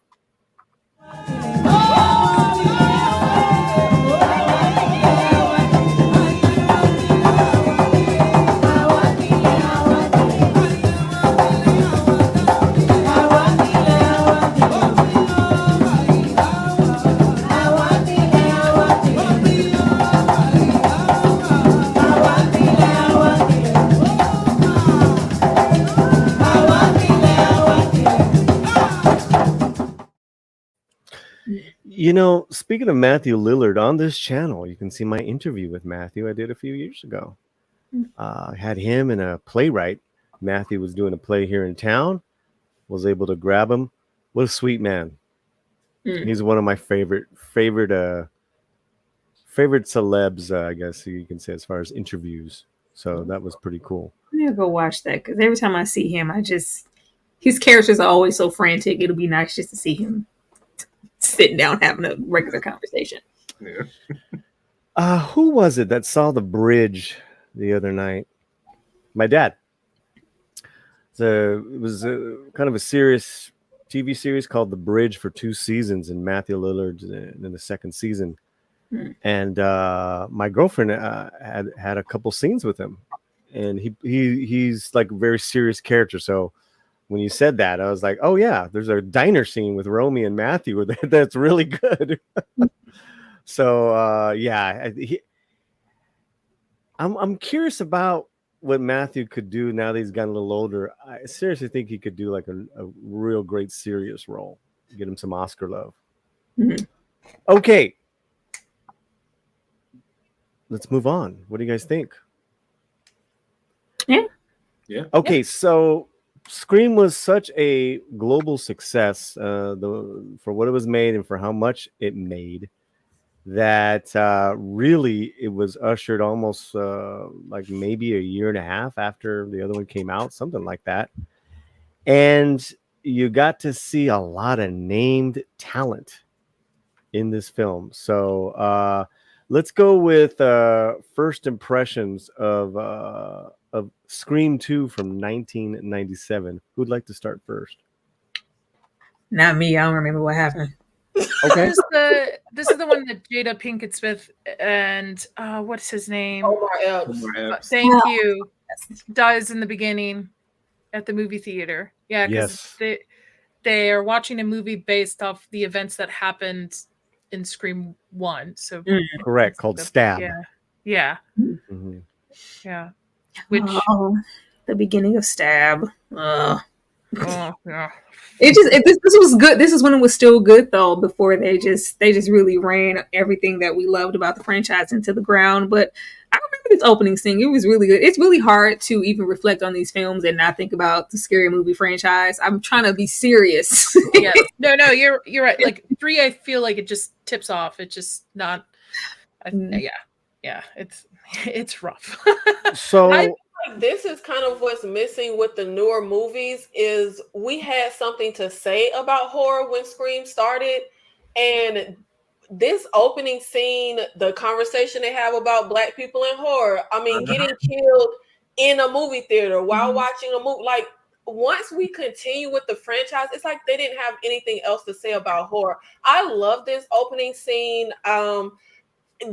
You know, speaking of Matthew Lillard, on this channel, you can see my interview with Matthew I did a few years ago. I had him and a playwright. Matthew was doing a play here in town, was able to grab him. What a sweet man. He's one of my favorite celebs, I guess you can say, as far as interviews. So that was pretty cool. I'm gonna go watch that because every time I see him, his characters are always so frantic. It'll be nice just to see him sitting down having a regular conversation. Yeah. Who was it that saw The Bridge the other night? My dad. It was kind of a serious TV series called The Bridge for 2 seasons, and Matthew Lillard's in the second season. And my girlfriend had a couple scenes with him, and he's like a very serious character. So when you said that, I was like, oh yeah, there's a diner scene with Romy and Matthew that's really good. So yeah, I'm curious about what Matthew could do now that he's gotten a little older. I seriously think he could do like a real great serious role. Get him some Oscar love. Okay. Let's move on. What do you guys think? Yeah. Okay, so Scream was such a global success for what it was made and for how much it made, that really it was ushered almost like maybe a year and a half after the other one came out, something like that. And you got to see a lot of named talent in this film. So let's go with first impressions of Scream 2 from 1997. Who'd like to start first? Not me. I don't remember what happened. Okay. This is the one that Jada Pinkett Smith and what's his name? Omar Epps. Thank you. Dies in the beginning at the movie theater. Yeah, because they are watching a movie based off the events that happened in Scream 1. So correct, called Stab. Yeah. Mm-hmm. Yeah. Which the beginning of Stab. yeah. This was good. This is when it was still good though, before they just really ran everything that we loved about the franchise into the ground. But I remember this opening scene. It was really good. It's really hard to even reflect on these films and not think about the Scary Movie franchise. I'm trying to be serious. Yeah. No, you're right. Like 3, I feel like it just tips off. It's just not yeah. It's rough. So I feel like this is kind of what's missing with the newer movies is we had something to say about horror when Scream started, and this opening scene, the conversation they have about Black people in horror, I mean, getting killed in a movie theater while watching a movie, like once we continue with the franchise, it's like they didn't have anything else to say about horror. I love this opening scene.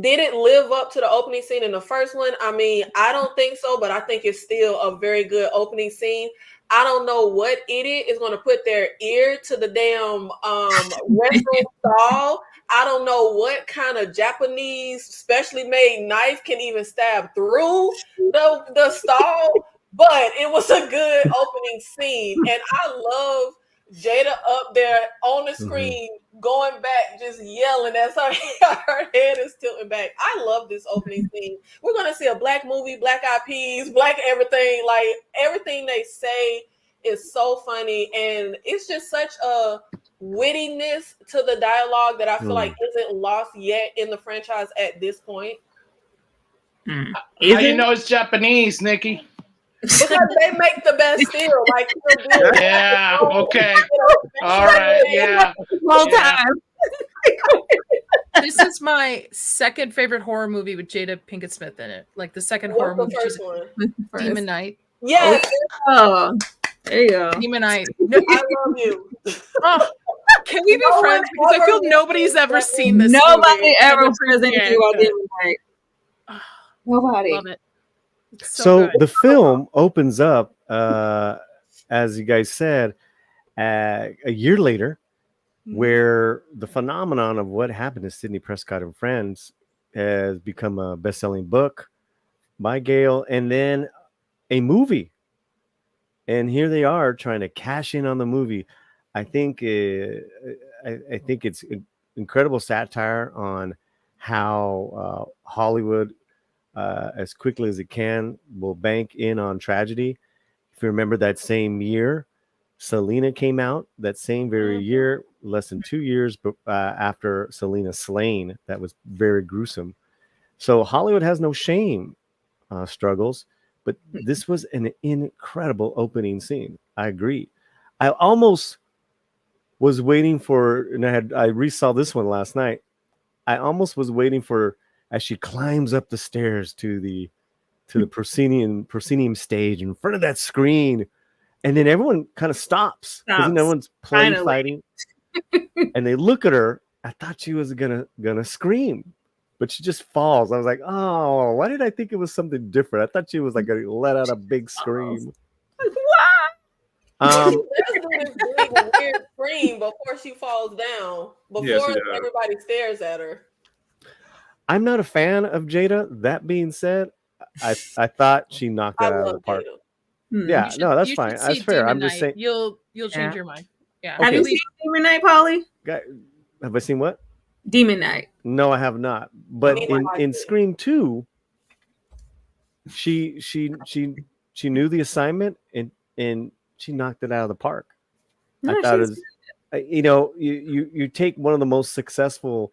Did it live up to the opening scene in the first one? I mean, I don't think so, but I think it's still a very good opening scene. I don't know what idiot is going to put their ear to the damn restroom stall. I don't know what kind of Japanese specially made knife can even stab through the stall, but it was a good opening scene. And I love Jada up there on the screen going back, just yelling as her head is tilting back. I love this opening scene. We're going to see a Black movie, Black Eyed Peas, Black everything. Like everything they say is so funny, and it's just such a wittiness to the dialogue that I feel like isn't lost yet in the franchise at this point. How you know it's Japanese, Nikki? Because they make the best still. Like, yeah, okay. All right, yeah. Whole time. This is my second favorite horror movie with Jada Pinkett Smith in it. Like the second horror movie. What's the first one? Demon Knight. Yes. Oh, there you go. Demon Knight. No, I love you. Oh, can we be friends? Because I feel nobody's ever seen this. Nobody movie. ever presented you about Demon Knight. Nobody. Love it. So the film opens up, as you guys said, a year later, where the phenomenon of what happened to Sidney Prescott and Friends has become a best-selling book by Gail, and then a movie. And here they are trying to cash in on the movie. I think I think it's incredible satire on how Hollywood, as quickly as it can, will bank in on tragedy. If you remember that same year, Selena came out. That same very year, less than 2 years after Selena slain. That was very gruesome. So Hollywood has no shame struggles, but this was an incredible opening scene. I agree. I almost was waiting for, and I resaw this one last night. I almost was waiting for, as she climbs up the stairs to the proscenium stage in front of that screen, and then everyone kind of stops because everyone's fighting, and they look at her. I thought she was gonna scream, but she just falls. I was like, oh, why did I think it was something different? I thought she was like gonna let out a big scream. She does do this really weird scream before she falls down, before everybody stares at her. I'm not a fan of Jada. That being said, I thought she knocked it out of the park. Yeah, no, that's fine. That's fair. Demon I'm just Knight. saying. You'll change your mind. Yeah. Have you seen Demon Knight, Polly? Have I seen what? Demon Knight. No, I have not. But in Scream 2, she knew the assignment and she knocked it out of the park. I thought it was, you take one of the most successful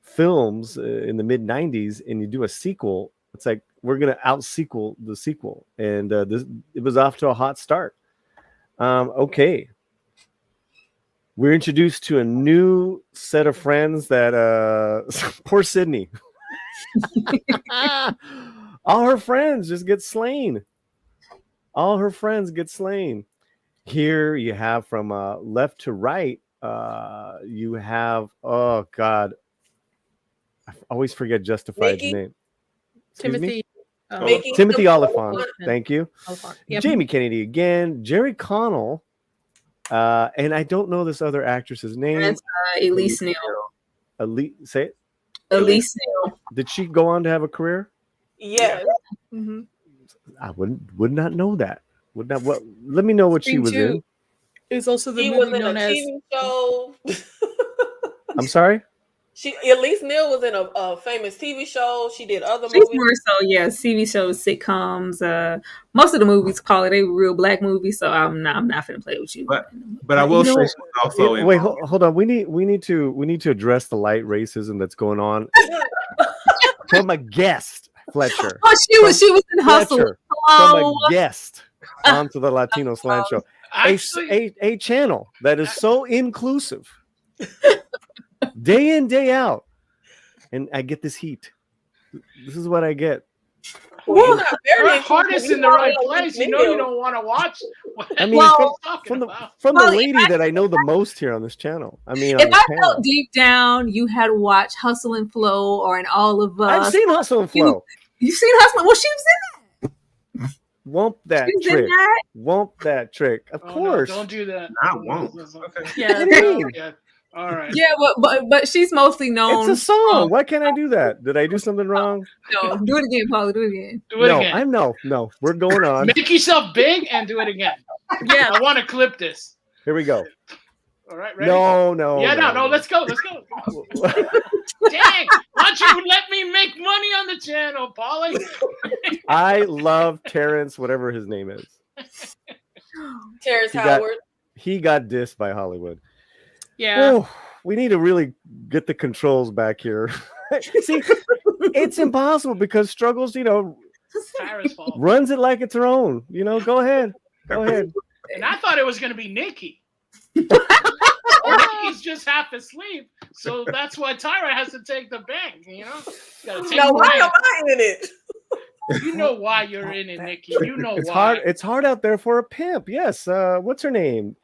films in the mid 90s and you do a sequel. It's like, we're going to out sequel the sequel. And it was off to a hot start. Okay. We're introduced to a new set of friends that poor Sydney. All her friends just get slain. All her friends get slain. Here you have from left to right, you have, oh God, I always forget Justified's name. Timothy. Timothy Oliphant. Thank you. Yep. Jamie Kennedy again. Jerry Connell. And I don't know this other actress's name. That's Elise Neal. Say it. Elise Neal. Did she go on to have a career? Yes. Mm-hmm. I would not know that. Would not. What? Let me know what she was in. Is also the She movie was in known a as TV show. I'm sorry. Elise Neal was in a famous TV show. She did other She's movies. more so, TV shows, sitcoms. Most of the movies call it a real black movie, so I'm not finna play with you. But I will say she's also in. Wait, hold on. We need to address the light racism that's going on from a guest, Fletcher. Oh, she was in Hustle. Fletcher, from a guest onto the Latino Slant Show. Actually, a channel that is so inclusive, day in, day out, and I get this heat. This is what I get. Well, not very her heart is in the right place. You know you don't want to watch. I mean, from the lady that I know the most here on this channel. I mean, if I felt deep down you had watched Hustle and Flow or in All of Us. I've seen Hustle and Flow. You've seen Hustle? Well, she was in that. Won't that trick? Won't that trick? Of course. No, don't do that. I won't. Okay. Yeah. Yeah. All right. Yeah, but she's mostly known. It's a song. Why can't I do that? Did I do something wrong? No, do it again, Paula. Do it again. Do it again. No. We're going on. Make yourself big and do it again. Yeah, I want to clip this. Here we go. All right, ready? No. Yeah, no. Let's go. Dang! Why don't you let me make money on the channel, Polly? I love Terrence, whatever his name is. Terrence He got Howard. he got dissed by Hollywood. Yeah. Oh, we need to really get the controls back here. See, it's impossible because Struggles, Tara's fault. runs it like it's her own. Go ahead. Go ahead. And I thought it was going to be Nikki. Nikki's just half asleep, so that's why Tyra has to take the bank. Gotta take Now, the why bank. am I in it? You know why you're in it, Nikki. You know It's why. hard. It's hard out there for a pimp. Yes. What's her name?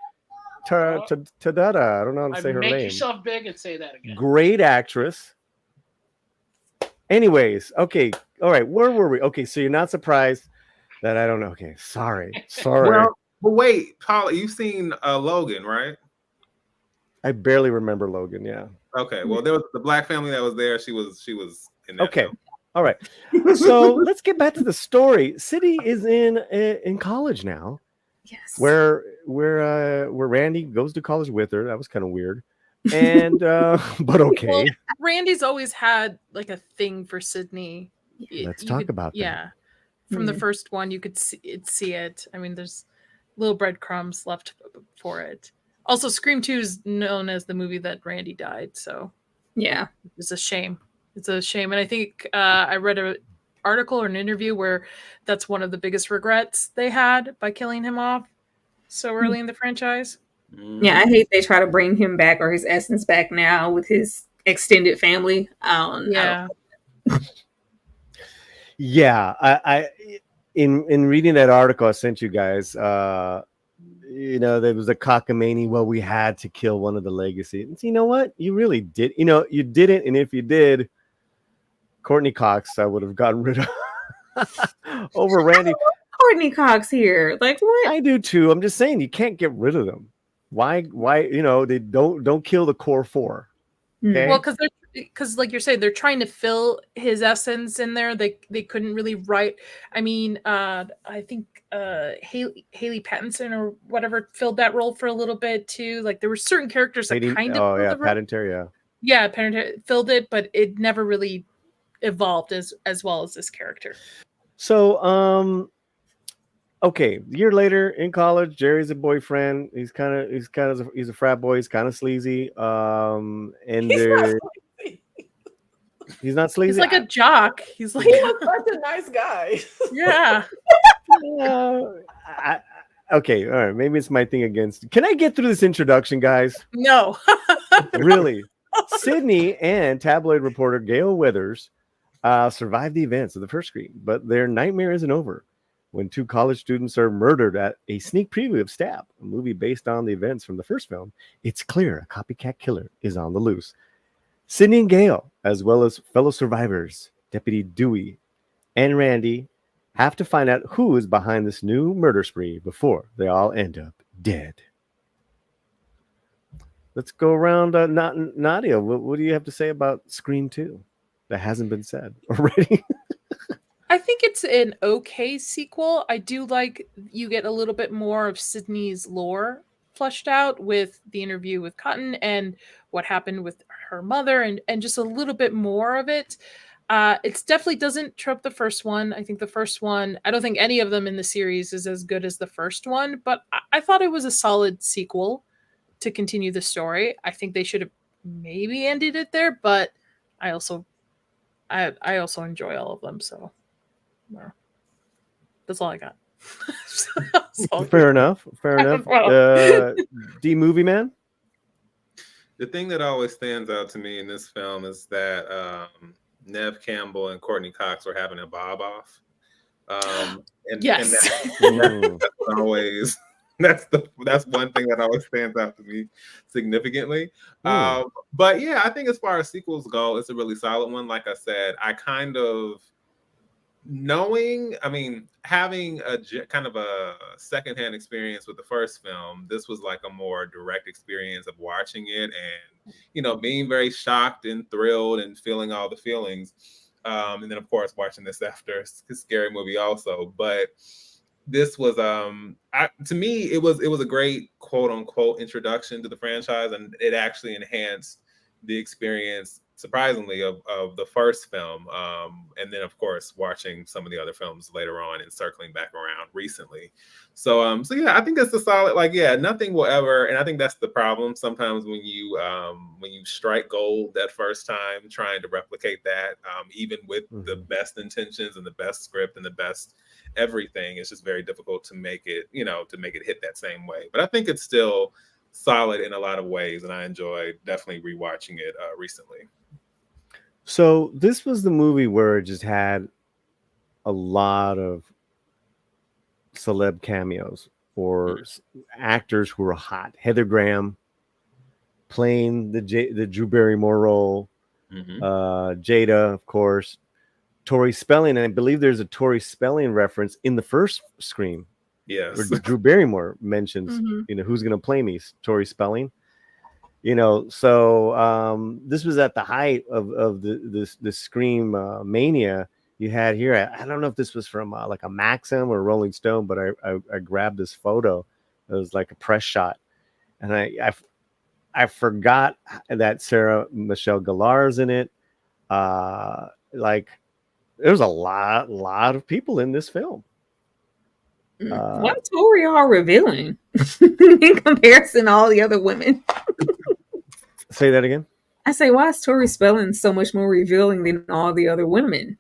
Tadada. I don't know how to say her Make name. yourself big and say that again. Great actress. Anyways, okay. All right. Where were we? Okay, so you're not surprised that I don't know. Okay, sorry. Well, but wait, Paula, you've seen Logan, right? I barely remember Logan. Yeah. Okay. Well, there was the black family that was there. She was in that Okay. film. All right. So let's get back to the story. Sydney is in college now. Yes. Where Randy goes to college with her. That was kind of weird. And but okay. Well, Randy's always had like a thing for Sydney. Let's talk about that. Yeah. From the first one, you could see it. I mean, there's little breadcrumbs left for it. Also, Scream 2 is known as the movie that Randy died. So yeah, it's a shame. It's a shame. And I think I read an article or an interview where that's one of the biggest regrets they had by killing him off so early in the franchise. Yeah, I hate they try to bring him back or his essence back now with his extended family. Yeah. Yeah, I in reading that article I sent you guys, there was a cockamamie. Well, we had to kill one of the legacy. And you know what? You really did. You didn't. And if you did, Courtney Cox, I would have gotten rid of over Randy. Courtney Cox here, like what? I do too. I'm just saying you can't get rid of them. Why? They don't kill the core four. Okay. Well, because like you're saying, they're trying to fill his essence in there. They couldn't really write. I mean, I think Haley Pattinson or whatever filled that role for a little bit too. Like there were certain characters that kind of Pattinson, Pattinson filled it, but it never really evolved as well as this character. So okay, a year later in college, Jerry's a boyfriend. He's a frat boy. He's kind of sleazy. He's not sleazy. He's like a jock. He's like such a nice guy. Yeah. Okay, all right. Maybe it's my thing against. Can I get through this introduction, guys? No. Really? Sydney and tabloid reporter Gail Withers survived the events of the first Scream, but their nightmare isn't over when two college students are murdered at a sneak preview of Stab, a movie based on the events from the first film. It's clear a copycat killer is on the loose. Sydney and Gail, as well as fellow survivors, Deputy Dewey and Randy, have to find out who is behind this new murder spree before they all end up dead. Let's go around. Nadia, what do you have to say about Scream 2 that hasn't been said already? I think it's an okay sequel. I do like you get a little bit more of Sydney's lore fleshed out with the interview with Cotton and what happened with her mother and just a little bit more of it. It definitely doesn't trope the first one. I think the first one, I don't think any of them in the series is as good as the first one, but I thought it was a solid sequel to continue the story. I think they should have maybe ended it there, but I also enjoy all of them, so that's all I got. Fair enough. D Movie Man. The thing that always stands out to me in this film is that Nev Campbell and Courtney Cox were having a bob off. Yes. That's one thing that always stands out to me significantly. But yeah, I think as far as sequels go, it's a really solid one. Like I said, I kind of having a kind of a secondhand experience with the first film, this was like a more direct experience of watching it and, being very shocked and thrilled and feeling all the feelings. And then of course, watching this after a scary movie also, but this was, to me, it was a great quote unquote introduction to the franchise, and it actually enhanced the experience surprisingly, of the first film, and then of course watching some of the other films later on and circling back around recently. So yeah, I think it's a solid, like, yeah, nothing will ever, and I think that's the problem sometimes when you strike gold that first time trying to replicate that, even with the best intentions and the best script and the best everything, it's just very difficult to make it, to make it hit that same way. But I think it's still solid in a lot of ways, and I enjoyed definitely rewatching it recently. So this was the movie where it just had a lot of celeb cameos or actors who were hot. Heather Graham playing the Drew Barrymore role. Jada, of course. Tori Spelling, and I believe there's a Tori Spelling reference in the first Scream. Yes. Where Drew Barrymore mentions, who's going to play me? Tori Spelling. So this was at the height of the Scream mania you had here. I don't know if this was from like a Maxim or Rolling Stone, but I grabbed this photo. It was like a press shot, and I forgot that Sarah Michelle Gellar's in it. Like there's a lot of people in this film. Why is Tori all revealing in comparison to all the other women? Say that again. I say, why is Tori Spelling so much more revealing than all the other women?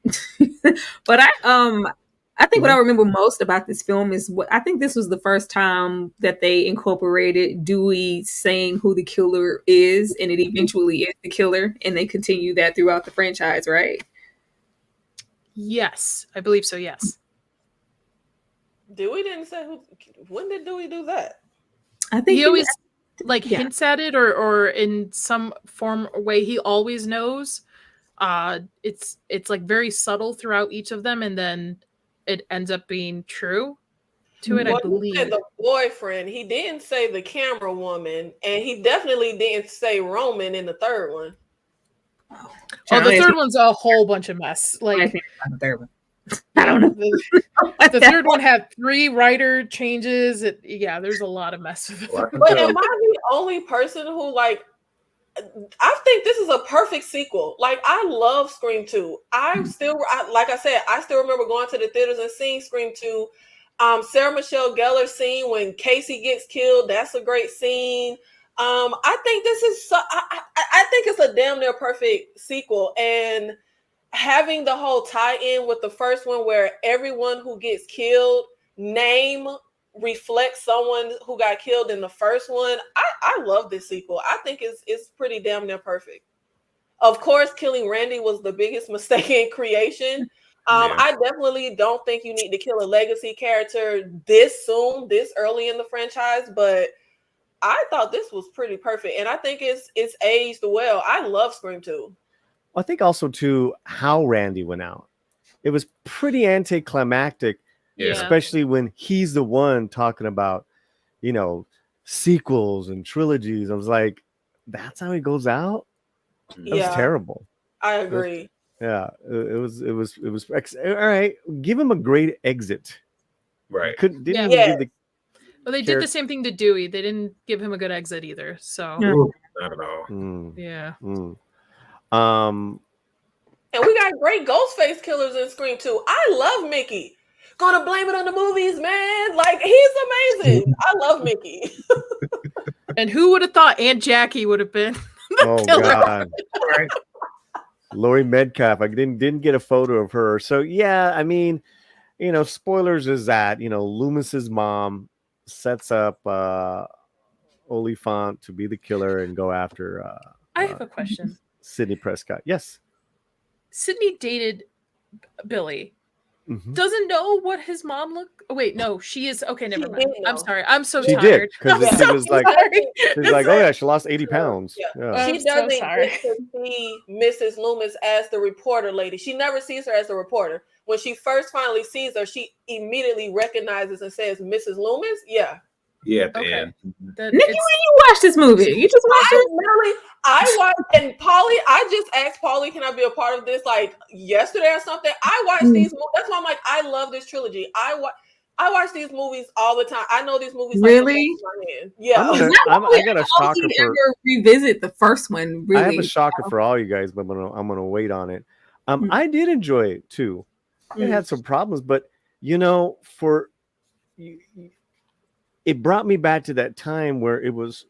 But I think what I remember most about this film is I think this was the first time that they incorporated Dewey saying who the killer is, and it eventually is the killer, and they continue that throughout the franchise, right? Yes, I believe so. Yes. Dewey didn't say who. When did Dewey do that? I think he always hints at it, or in some form or way he always knows. It's like very subtle throughout each of them, and then it ends up being true to it. I believe he said the boyfriend. He didn't say the camera woman, and he definitely didn't say Roman in the third one. Oh, the third one's a whole bunch of mess. Like the third one. I don't know. The third one had 3 writer changes. Yeah, there's a lot of mess with it. But am I the only person who, like, I think this is a perfect sequel. Like, I love Scream 2. Like I said, I still remember going to the theaters and seeing Scream 2. Sarah Michelle Gellar scene when Casey gets killed, that's a great scene. I think this is I think it's a damn near perfect sequel, and having the whole tie-in with the first one where everyone who gets killed name reflects someone who got killed in the first one. I love this sequel. I think it's pretty damn near perfect. Of course, killing Randy was the biggest mistake in creation. I definitely don't think you need to kill a legacy character this soon, this early in the franchise, but I thought this was pretty perfect, and I think it's aged well. I love Scream 2. I think also too how Randy went out. It was pretty anticlimactic, especially when he's the one talking about, sequels and trilogies. I was like, that's how he goes out. That was terrible. I agree. It was all right. Give him a great exit. Right. Well, they did the same thing to Dewey. They didn't give him a good exit either. So not at all. Yeah. And we got great Ghostface killers in Scream 2. I love Mickey. Gonna blame it on the movies, man. Like, he's amazing. I love Mickey. And who would have thought Aunt Jackie would have been the killer? God. Laurie Metcalf. I didn't get a photo of her. So yeah, I mean, spoilers is that, Loomis's mom sets up Oliphant to be the killer and go after I have a question. Sidney Prescott. Yes. Sidney dated Billy. Doesn't know what his mom looked. Oh, wait, no, she is okay. Never mind. I'm sorry. I'm so tired. Did because she was like, oh yeah, she lost 80 pounds. Yeah. She doesn't get to see Mrs. Loomis as the reporter lady. She never sees her as the reporter. When she first finally sees her, she immediately recognizes and says, "Mrs. Loomis." Yeah. Yeah. At the end. Nikki, when you watch this movie, you just watched it. I watched, and Polly, I just asked Polly, can I be a part of this like yesterday or something? I watched these movies. That's why I'm like, I love this trilogy. I watch these movies all the time. I know these movies Really? like the back of my hand. Yeah. I got a shocker for. Ever revisit the first one. Really, I have a shocker for all you guys, but I'm gonna wait on it. I did enjoy it too. It had some problems, but it brought me back to that time where it was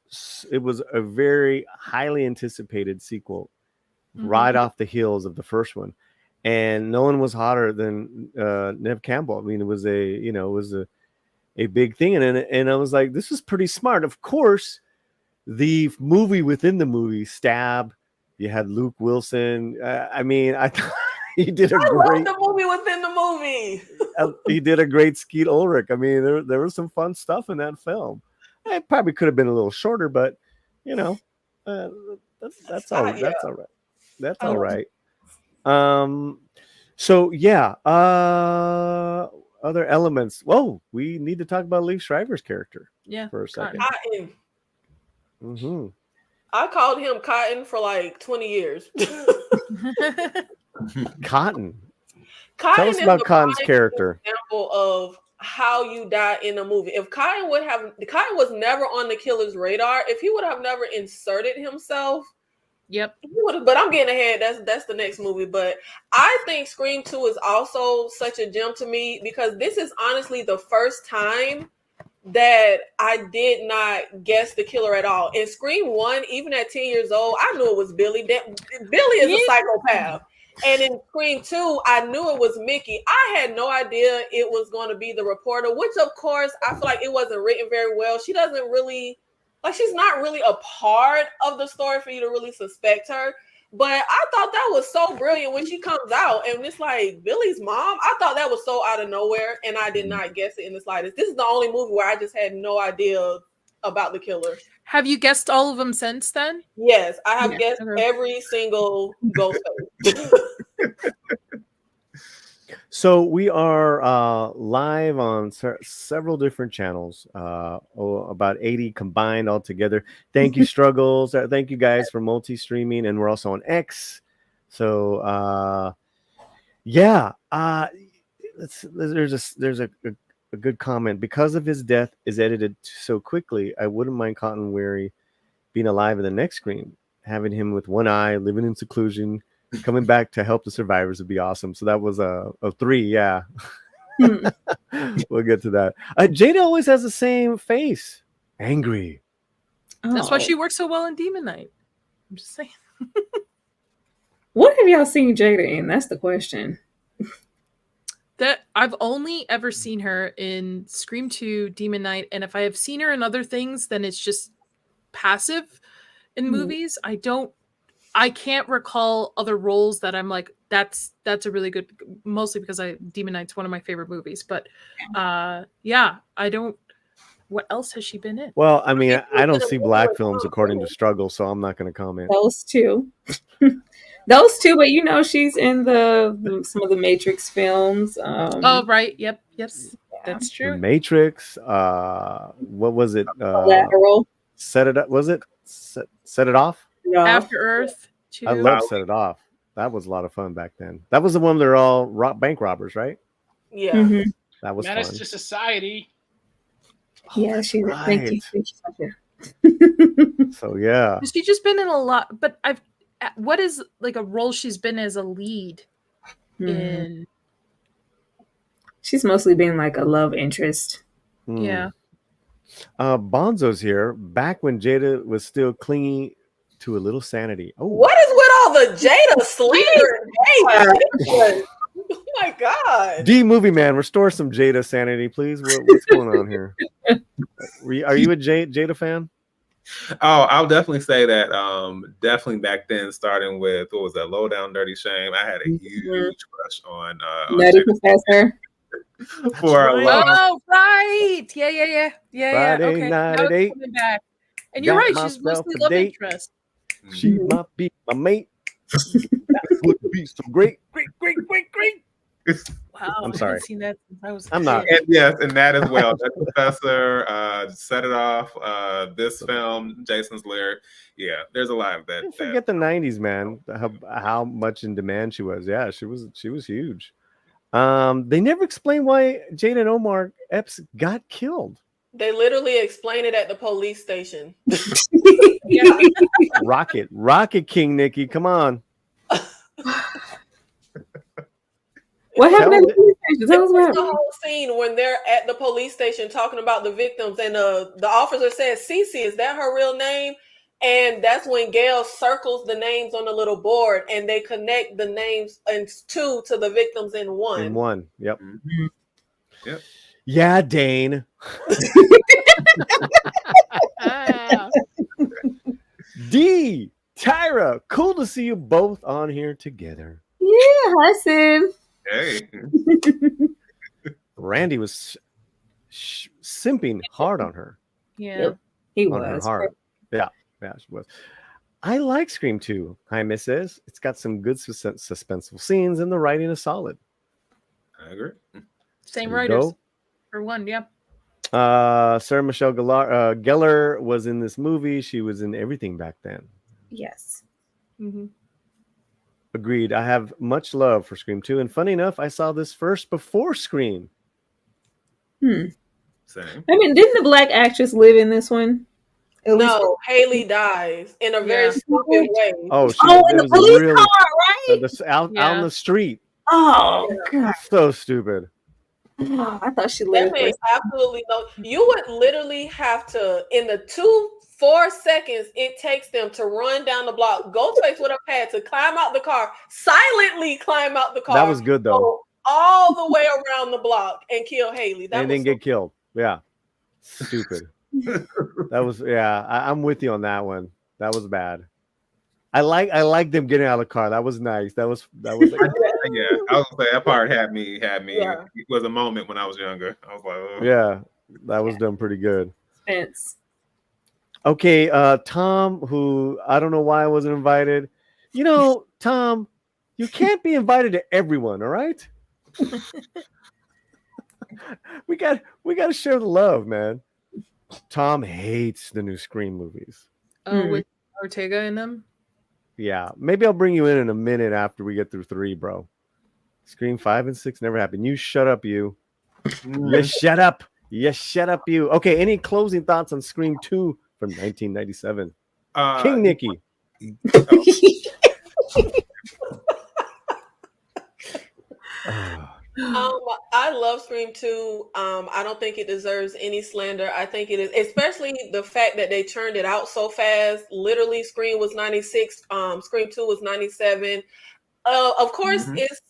a very highly anticipated sequel, right off the heels of the first one, and no one was hotter than Nev Campbell. I mean, it was a big thing, and I was like, this is pretty smart. Of course, the movie within the movie, Stab. You had Luke Wilson. I mean, I he did a great. The movie within the movie. He did a great Skeet Ulrich. I mean, there was some fun stuff in that film. It probably could have been a little shorter, but that's all. That's all right. That's all right. So yeah. Other elements. Whoa, we need to talk about Lee Shriver's character. Yeah. For a second. Cotton. Mm-hmm. I called him Cotton for like 20 years. Cotton. Cotton Tell us about Cotton's character. Example of how you die in a movie. If Cotton was never on the killer's radar. If he would have never inserted himself, yep. But I'm getting ahead. That's the next movie. But I think Scream 2 is also such a gem to me because this is honestly the first time that I did not guess the killer at all. In Scream 1, even at 10 years old, I knew it was Billy. Billy is a psychopath. And in Scream 2, I knew it was Mickey. I had no idea it was going to be the reporter, which of course, I feel like it wasn't written very well. She doesn't really, she's not really a part of the story for you to really suspect her. But I thought that was so brilliant when she comes out and it's like Billy's mom. I thought that was so out of nowhere and I did not guess it in the slightest. This is the only movie where I just had no idea about the killer. Have you guessed all of them since then? Yes, I have guessed every single ghost face. So we are live on several different channels, about 80 combined altogether. Thank you, Struggles. Thank you guys for multi-streaming, and we're also on X. So there's a good comment. Because of his death is edited so quickly, I wouldn't mind Cotton Weary being alive in the next Scream, having him with one eye, living in seclusion, coming back to help the survivors would be awesome. So that was a 3. Yeah. We'll get to that. Jada always has the same face. Angry. That's why she works so well in Demon Knight. I'm just saying. What have y'all seen Jada in? That's the question. That I've only ever seen her in Scream 2, Demon Knight, and if I have seen her in other things, then it's just passive in movies. I can't recall other roles that I'm like, that's a really good, mostly because Demon Knight's one of my favorite movies. But I don't. What else has she been in? Well, I mean, I don't see black films according to Struggle, so I'm not going to comment. Those two. Those two, but she's in some of the Matrix films. Oh, right. Yep. Yes. That's true. The Matrix. What was it? Collateral. Set it up. Was it Set It Off? Yeah. After Earth. Too. I love Set It Off. That was a lot of fun back then. That was the one they're all bank robbers, right? Yeah. Mm-hmm. That was Menace fun. to Society. Yeah, she's right. Thank you. So yeah. She's just been in a lot, but what is like a role she's been as a lead in? She's mostly been like a love interest. Yeah. Bonzo's here back when Jada was still clingy to a little sanity. Oh, what is with all the Jada slander? Oh my God. D Movie Man, restore some Jada sanity, please. What's going on here? Are you a Jada fan? Oh, I'll definitely say that. Definitely back then, starting with what was that, Low Down Dirty Shame. I had a huge crush on Nutty Professor. For a long. Oh, right. Yeah. Friday Okay. night at 8. Back. And you're right. She's mostly love interest. She might be my mate. That would be so great. Wow, I'm sorry. I haven't seen that since I was. I'm not. And yes, and that as well. That Professor, Set It Off. This film, Jason's lyric. Yeah, there's a lot of that. Don't forget the '90s, man. How much in demand she was. Yeah, she was huge. They never explain why Jade and Omar Epps got killed. They literally explain it at the police station. Yeah. Rocket King, Nikki, come on. What happened at the police station? Tell us what The happened. whole scene when they're at the police station talking about the victims, and the officer says, "Cece, is that her real name?" And that's when Gail circles the names on the little board, and they connect the names and two to the victims in one. In one, yep. Mhm. Yep. Yeah, Dane. D, Tyra, cool to see you both on here together. Yeah, hi, Sid. Hey. Randy was simping hard on her. Yeah. Yep. He On her was. heart. Yeah, she was. I like Scream 2. Jaime says it's got some good suspenseful scenes and the writing is solid. I agree. Same There you writers go. for one. Yeah. Sarah Michelle Gellar was in this movie. She was in everything back then. Yes. Mm-hmm. Agreed. I have much love for Scream 2. And funny enough, I saw this first before Scream. Same. I mean, didn't the black actress live in this one? At least No, Haley dies in a very Yeah. stupid way. Oh, in the police car, right? out on the street. Oh, God. So stupid. Oh, I thought she That lived. makes absolutely no. You would literally have to, in the 4 seconds it takes them to run down the block. Ghostface would have had to climb out the car, silently climb out the car. That was good though. Go all the way around the block and kill Haley. That And was then get killed. Yeah. Stupid. That was I'm with you on that one. That was bad. I like them getting out of the car. That was nice. That was yeah. I was gonna say that part had me. Yeah. It was a moment when I was younger. I was like, oh. yeah, that was done pretty good. Spence. Okay, Tom, who I don't know why I wasn't invited. You know, Tom, you can't be invited to everyone, all right? we got to share the love, man. Tom hates the new Scream movies. Oh, with Ortega in them? Yeah, maybe I'll bring you in a minute after we get through 3, bro. Scream 5 and 6 never happened. You shut up, you. You shut up. You shut up, you. Okay, any closing thoughts on Scream 2 from 1997? King Nikki. I love Scream 2. I don't think it deserves any slander. I think it is, especially the fact that they churned it out so fast. Literally, Scream was 96. Scream 2 was 97. Of course, it's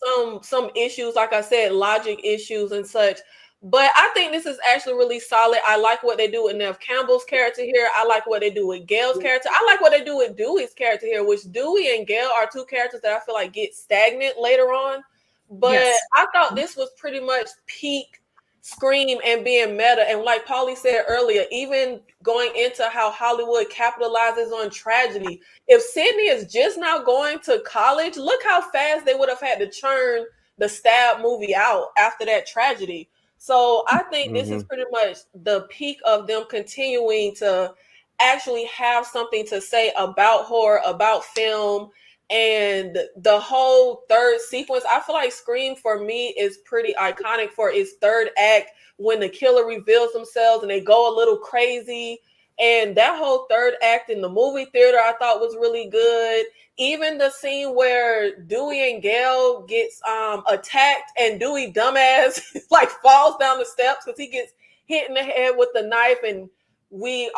some issues, like I said, logic issues and such. But I think this is actually really solid. I like what they do with Neve Campbell's character here. I like what they do with Gail's character. I like what they do with Dewey's character here, which Dewey and Gail are two characters that I feel like get stagnant later on. But I thought this was pretty much peak Scream and being meta. And like Paulie said earlier, even going into how Hollywood capitalizes on tragedy. If Sydney is just now going to college, look how fast they would have had to churn the Stab movie out after that tragedy. So I think this is pretty much the peak of them continuing to actually have something to say about horror, about film. And the whole third sequence, I feel like Scream for me is pretty iconic for its third act when the killer reveals themselves and they go a little crazy. And that whole third act in the movie theater I thought was really good. Even the scene where Dewey and Gail gets attacked and Dewey dumbass like falls down the steps because he gets hit in the head with the knife, and we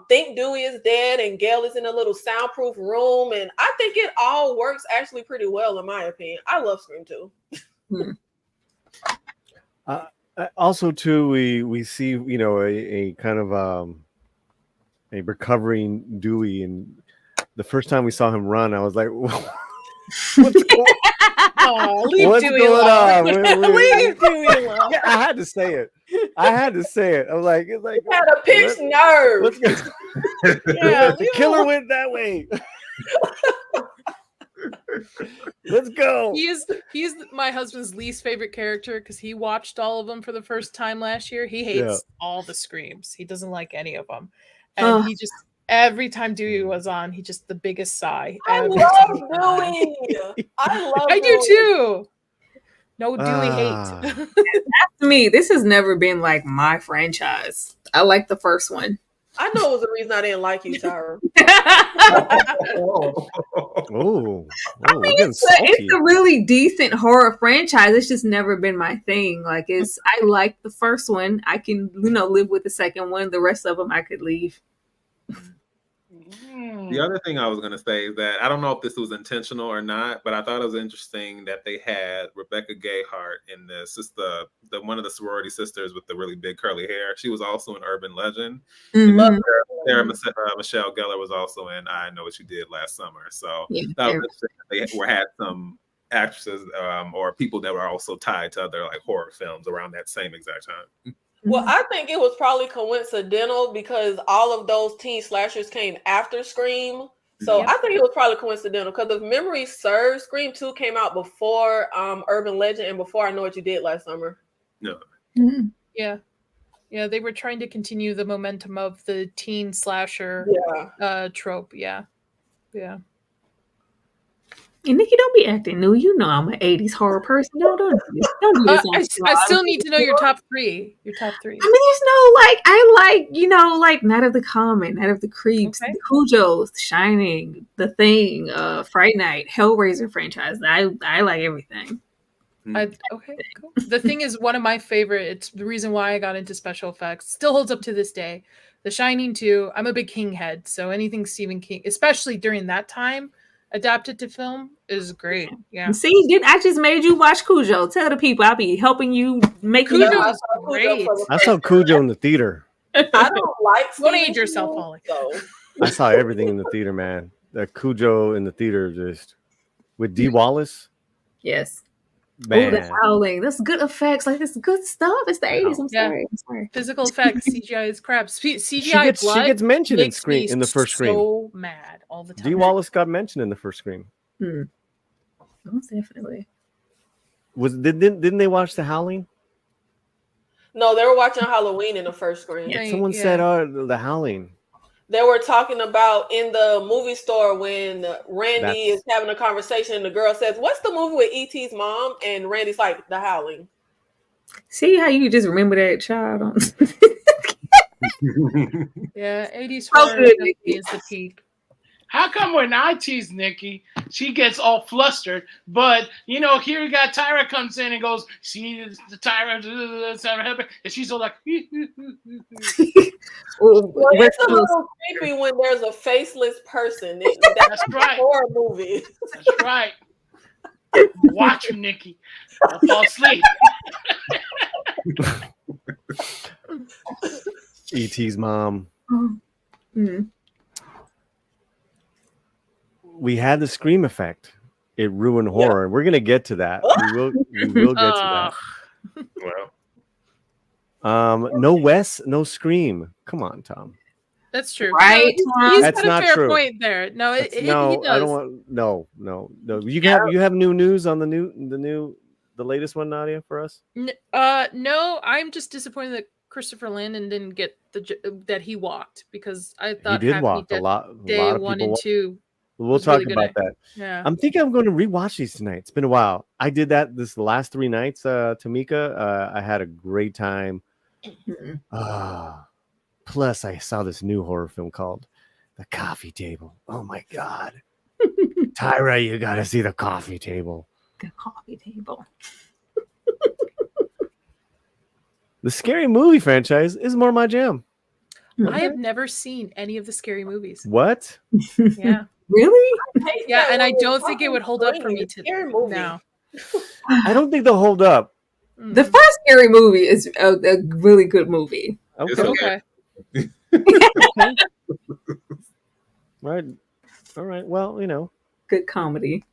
think Dewey is dead and Gail is in a little soundproof room, and I think it all works actually pretty well in my opinion. I love Scream 2. Also, too, we see, you know, a kind of a recovering Dewey, and the first time we saw him run, I was like, what's going Oh, leave what's Dewey going on? alone. Leave Dewey alone. Yeah, I had to say it. I was like, it's like, He had a pinched nerve. Yeah, the killer went that way. Let's go. He's my husband's least favorite character because he watched all of them for the first time last year. He hates all the Screams. He doesn't like any of them, and he just every time Dewey was on, he just the biggest sigh. I love Dewey. I do too. No Dewey hate. To me, this has never been like my franchise. I like the first one. I know it was the reason I didn't like you, Tyra. Oh, I mean, we're getting salty. it's a really decent horror franchise. It's just never been my thing. Like, I like the first one. I can, live with the second one. The rest of them, I could leave. The other thing I was going to say is that I don't know if this was intentional or not, but I thought it was interesting that they had Rebecca Gayheart in this. It's the one of the sorority sisters with the really big curly hair. She was also an Urban Legend. Mhm. Sarah Michelle Gellar was also in I Know What You Did Last Summer. So that was interesting. They had some actresses or people that were also tied to other like horror films around that same exact time. Well, I think it was probably coincidental because all of those teen slashers came after Scream. So I think it was probably coincidental because if memory serves, Scream 2 came out before Urban Legend and before I Know What You Did Last Summer. No. Mm-hmm. Yeah, they were trying to continue the momentum of the teen slasher trope. Yeah. And Nikki, don't be acting new. You know I'm an 80s horror person. Don't do this. I still need to know your top three. Your top three. I mean, there's no I like Night of the Comet, Night of the Creeps, the Cujos, The Shining, The Thing, Fright Night, Hellraiser franchise. I like everything. Okay, cool. The Thing is one of my favorite. It's the reason why I got into special effects. Still holds up to this day. The Shining too. I'm a big King head, so anything Stephen King, especially during that time, adapted to film is great. Yeah. See, I just made you watch Cujo. Tell the people I'll be helping you make Cujo is great. I saw Cujo in the theater. I don't like don't age yourself, Holly. I saw everything in the theater, man. That Cujo in the theater just with Dee Wallace. Yes. Man. Oh, the Howling. That's good effects. Like, it's good stuff. It's the 80s. I'm sorry. Physical effects, CGI is crap. CGI she gets mentioned in Scream in the first Scream. So mad all the time. Dee Wallace got mentioned in the first Scream. Most definitely. Didn't they watch The Howling? No, they were watching Halloween in the first Scream. Yeah, someone said, The Howling. They were talking about in the movie store when Randy is having a conversation and the girl says, "What's the movie with E.T.'s mom?" And Randy's like, "The Howling." See how you just remember that child? Yeah, 80s horror is the peak. How come when I tease Nikki, she gets all flustered, but here you got Tyra comes in and goes, see the Tyra, and she's all like, well, it's a little creepy when there's a faceless person. That's right. A horror movie. That's right. Watch him, Nikki. I'll fall asleep. E.T.'s mom. Mm-hmm. We had the Scream effect. It ruined horror. We're gonna get to that. We will get to that. Well, no Wes, no Scream. Come on, Tom. That's true. Right? No, he's That's got not a fair true. point there. No, he does. I don't want. No. You have new news on the latest one, Nadia, for us? No, I'm just disappointed that Christopher Landon didn't get that he walked because I thought he did walk a lot. Day a lot of 1 people and 2. We'll talk really about that. Yeah. I'm thinking I'm going to rewatch these tonight. It's been a while. I did that this last 3 nights, Tamika. I had a great time. Plus, I saw this new horror film called The Coffee Table. Oh my God. Tyra, you got to see The Coffee Table. The Coffee Table. The Scary Movie franchise is more my jam. I have never seen any of the scary movies. What? Yeah. Really? Yeah, and I don't think it would hold up for me now. I don't think they'll hold up. The first Scary Movie is a really good movie. Okay. Right. All right. Well, good comedy.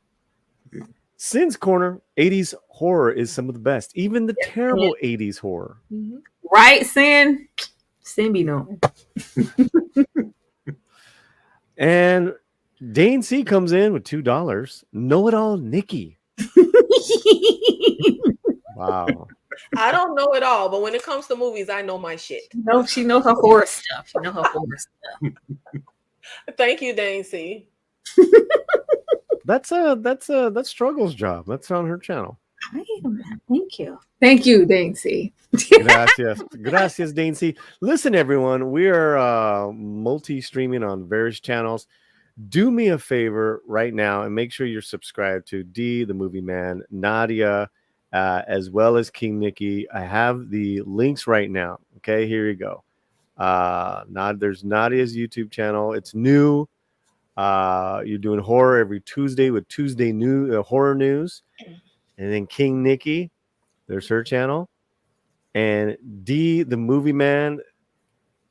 Sin's Corner, 80s horror is some of the best. Even the terrible 80s horror. Right, Sin? Sin be known. And Dane C comes in with $2. Know-it-all Nikki. Wow. I don't know it all, but when it comes to movies, I know my shit. No, she knows her horror stuff. Thank you, Dane C. That's Struggle's job. That's on her channel. Thank you, Dainty. Gracias, Dainty. Listen, everyone, we are multi-streaming on various channels. Do me a favor right now and make sure you're subscribed to D, the Movie Man, Nadia, as well as King Nikki. I have the links right now. Okay, here you go. There's Nadia's YouTube channel. It's new. You're doing horror every Tuesday with Tuesday horror news, and then King Nikki, there's her channel, and D, the Movie Man.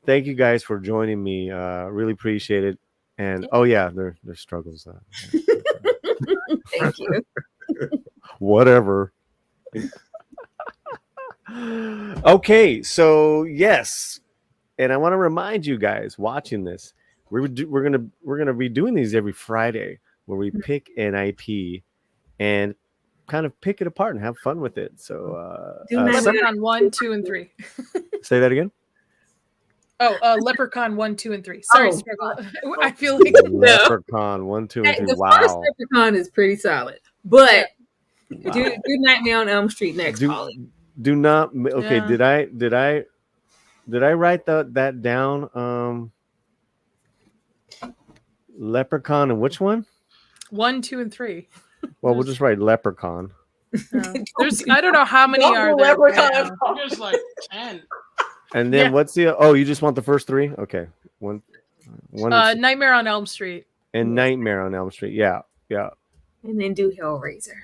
Thank you guys for joining me. Really appreciate it. And oh yeah, there's struggles. Thank you. Whatever. Okay, so yes, and I want to remind you guys watching this, we're gonna be doing these every Friday where we pick an IP and kind of pick it apart and have fun with it. So Leprechaun 1, 2, and 3. Say that again. Oh, Leprechaun 1, 2, and 3. Sorry, Struggle. I feel like Leprechaun 1, 2, and 3. The Wow. first Leprechaun is pretty solid, but do Nightmare on Elm Street next, Polly. Do not. Okay, Yeah. did I write that down? Leprechaun and which one? 1, 2, and 3. Well, we'll just write Leprechaun. There's I don't know how many Don't are do there. Leprechaun. There's like 10. And then what's the? Oh, you just want the first three? Okay, one. Nightmare on Elm Street. And Nightmare on Elm Street. Yeah. And then do Hellraiser.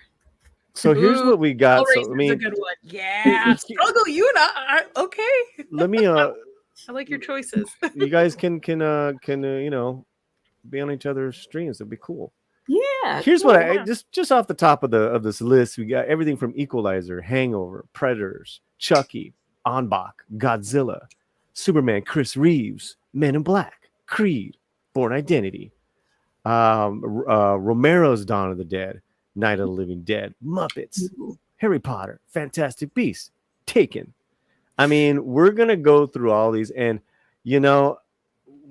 So here's what we got. So Hellraiser's a good one. Yeah, Struggle. You and I. Okay. Let me. I like your choices. You guys can be on each other's streams. It'd be cool. Yeah. Here's what I just off the top of this list, we got everything from Equalizer, Hangover, Predators, Chucky, Onbach, Godzilla, Superman, Chris Reeves, Men in Black, Creed, Born Identity, Romero's Dawn of the Dead, Night of the Living Dead, Muppets, Harry Potter, Fantastic Beasts, Taken. I mean, we're gonna go through all these, and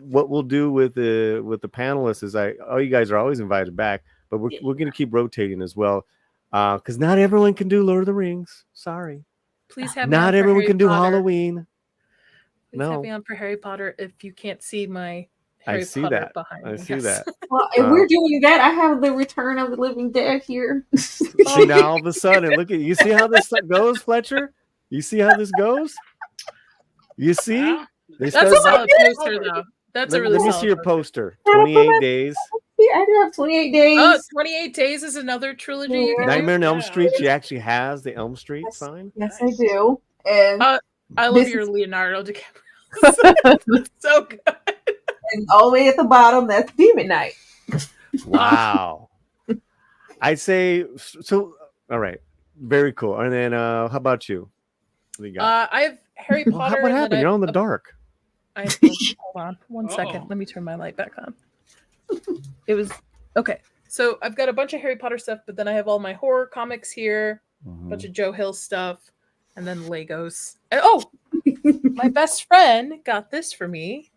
what we'll do with the panelists is you guys are always invited back, but we're gonna keep rotating as well, because not everyone can do Lord of the Rings. Sorry. Please have me Not on for everyone Harry can do Potter. Halloween. Please have me on for Harry Potter if you can't see my Harry I see Potter that. behind I me. see Yes. that. Well, if we're doing that, I have the Return of the Living Dead here. See, now all of a sudden, look at you. See how this goes, Fletcher? You see how this goes? You see? That's a solid poster, though. That's a really Let me solid see your poster. poster. 28 days. I do have 28 days. Oh, 28 Days is another trilogy. You can do. Nightmare on Elm Street. She actually has the Elm Street sign. Yes, I do. And I love your Leonardo DiCaprio. So good. And all the way at the bottom, that's Demon Knight. Wow. I'd say so. All right. Very cool. And then how about you? What do you got? I have Harry Potter. What happened? You're on the dark. Hold on one second. Let me turn my light back on. It was okay. So I've got a bunch of Harry Potter stuff, but then I have all my horror comics here, a bunch of Joe Hill stuff, and then Legos. And, my best friend got this for me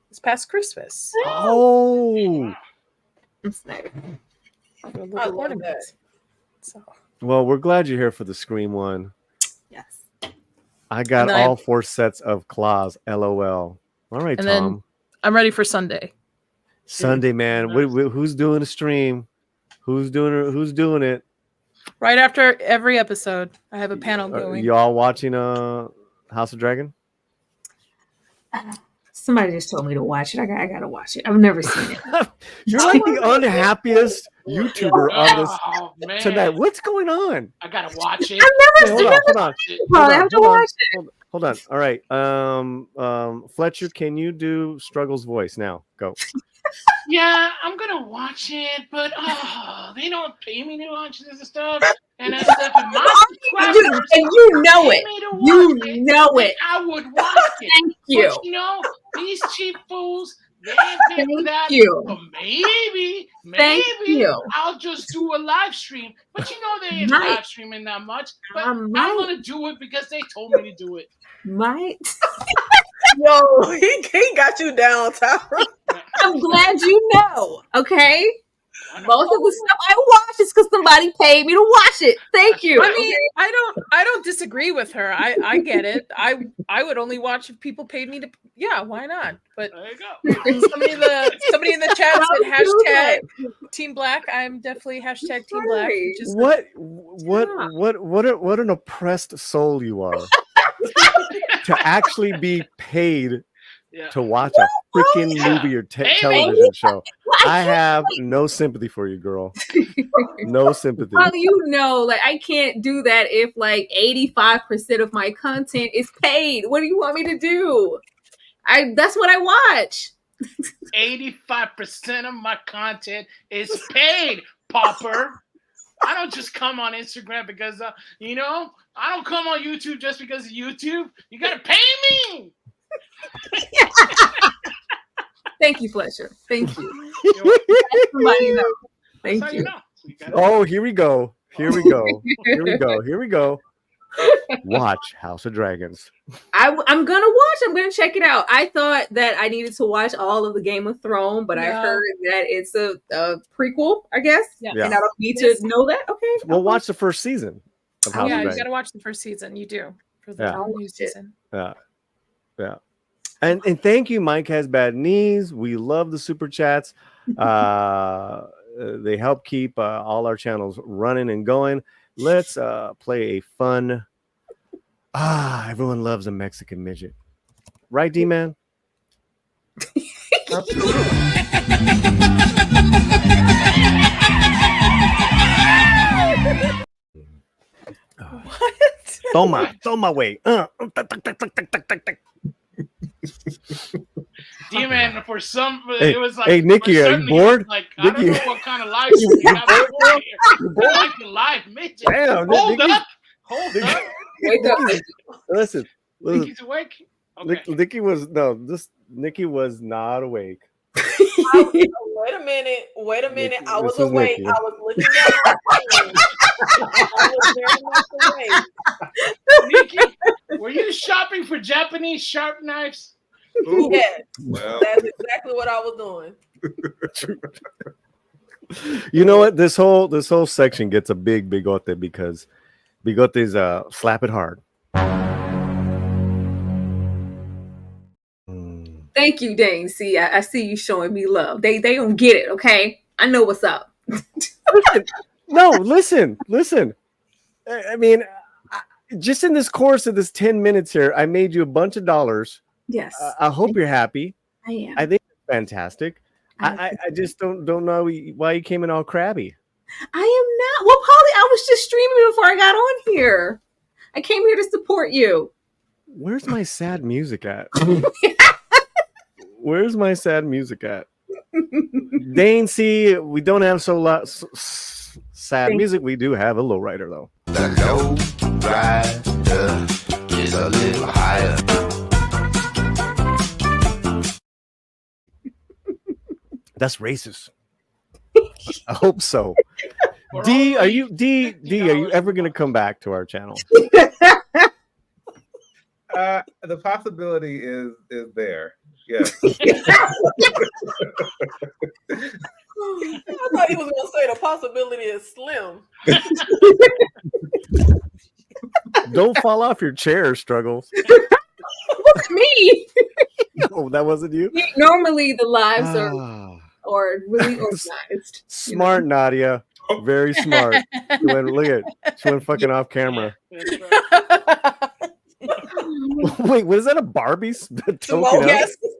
this past Christmas. Oh. It's nice. I love that. So. Well, we're glad you're here for the Scream one. Yes. I got all 4 sets of claws. LOL. All right, and Tom. then I'm ready for Sunday. Sunday, man. Who's doing a stream? Who's doing it? Right after every episode, I have a panel going. Y'all watching House of Dragon? Somebody just told me to watch it. I gotta watch it. I've never seen it. You're like the unhappiest YouTuber on this tonight. What's going on? I gotta watch it. I've never seen it. Hold on. All right. Fletcher, can you do Struggle's voice now? Go. Yeah, I'm gonna watch it, but they don't pay me to watch this stuff. And that's stuff in my subscribers. And you know it. You know it. I would watch it. Thank you. But, these cheap fools, they ain't paying for that. You. But maybe I'll just do a live stream. But they ain't live streaming that much. But I'm gonna do it because they told me to do it. Might. Yo, he got you down, Tyra. I'm glad you know. Okay. Most of the stuff I watch is because somebody paid me to watch it. Thank you. I mean, I don't disagree with her. I get it. I would only watch if people paid me to. Yeah, why not? But There you go. somebody in the chat said hashtag Team Black. I'm definitely hashtag Team Black. Right. Just What an oppressed soul you are to actually be paid to watch a freaking movie or television show. I have no sympathy for you, girl. No sympathy. Well, you know, like I can't do that if like 85% of my content is paid. What do you want me to do? That's what I watch. 85% of my content is paid, Popper. I don't just come on Instagram because, I don't come on YouTube just because of YouTube. You got to pay me. Thank you, Fletcher. Thank you. Somebody know. Thank you. Oh, here we go. Here we go. Watch House of Dragons. I'm gonna watch. I'm gonna check it out. I thought that I needed to watch all of the Game of Thrones, but I heard that it's a prequel, I guess. Yeah. And I don't need to know that. Okay. Well, watch the first season of House of Dragons. You gotta watch the first season. You do for the new season. Yeah. And thank you, Mike Has Bad Knees. We love the super chats. They help keep all our channels running and going. Let's play a fun. Everyone loves a Mexican midget, right, D-Man? What? Toma, way. D-Man, for some, Hey, it was like, hey, Nikki, are you bored? Like, Nikki, I don't know what kind of live stream you have over here. Like the live midget. Damn, Hold Nikki. up. Wake up. Listen. Nikki's awake. Okay. Nikki was not awake. Wait a minute. Nikki, I was this is awake. Nikki. I was looking at my phone. I was very much awake. Nikki, were you shopping for Japanese sharp knives? Ooh. Yes, Well, that's exactly what I was doing. You know what? This whole section gets a big bigote because bigotes slap it hard. Thank you, Dane. See, I see you showing me love. They don't get it, okay? I know what's up. Listen. I mean, just in this course of this 10 minutes here, I made you a bunch of dollars. Yes. I hope you're happy. I am. I think it's fantastic. I just don't know why you came in all crabby. I am not. Well, Polly, I was just streaming before I got on here. I came here to support you. Where's my sad music at? Where's my sad music at? Dane, see, we don't have sad music. We do have a lowrider, though. The low rider is a little higher. That's racist. I hope so. D, are you ever going to come back to our channel? the possibility is there. Yes. I thought he was going to say the possibility is slim. Don't fall off your chair, Struggles. Look at me. Oh, that wasn't you? Normally the lives are really organized. Smart, Nadia. Very smart. She went fucking off camera. Wait, was that a Barbie? Yes.